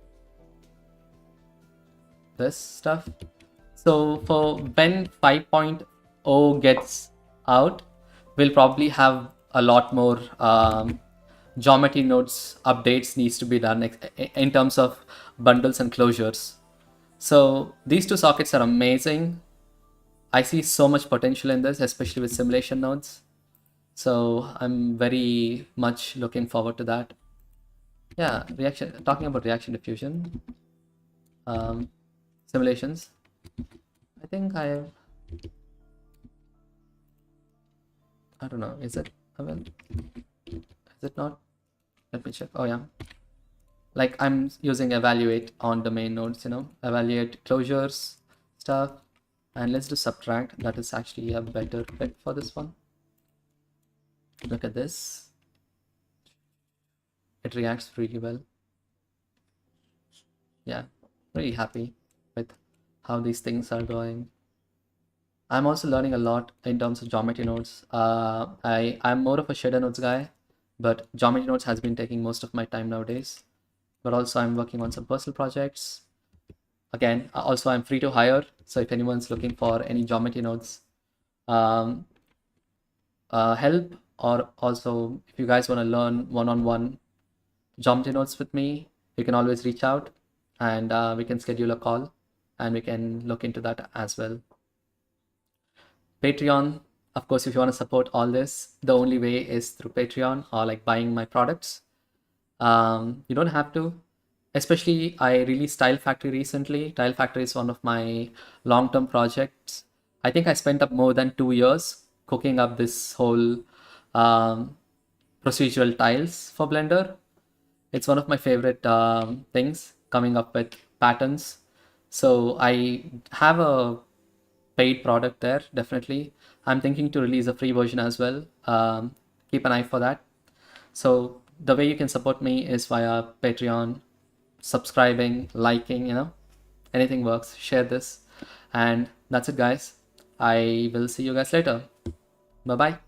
this stuff. So for when 5.0 gets out, we'll probably have a lot more geometry nodes updates needs to be done in terms of bundles and closures. So these two sockets are amazing. I see so much potential in this, especially with simulation nodes. So I'm very much looking forward to that. Yeah, talking about reaction diffusion, simulations. I think I don't know, is it, well, is it not? Let me check. Oh yeah. Like I'm using evaluate on the main nodes, evaluate closures stuff. And let's do subtract. That is actually a better fit for this one. Look at this. It reacts really well. Yeah, really happy with how these things are going. I'm also learning a lot in terms of geometry nodes. I'm more of a shader nodes guy, but geometry nodes has been taking most of my time nowadays. But also I'm working on some personal projects. Again, also I'm free to hire. So if anyone's looking for any geometry nodes help, or also if you guys want to learn one-on-one geometry nodes with me, you can always reach out and we can schedule a call and we can look into that as well. Patreon, of course, if you want to support all this, the only way is through Patreon or like buying my products. You don't have to. Especially, I released Tile Factory recently. Tile Factory is one of my long-term projects. I think I spent up more than 2 years cooking up this whole procedural tiles for Blender. It's one of my favorite things, coming up with patterns. So I have a paid product there, definitely. I'm thinking to release a free version as well. Keep an eye for that. So the way you can support me is via Patreon, subscribing, liking, anything works. Share this. And that's it, guys. I will see you guys later. Bye bye.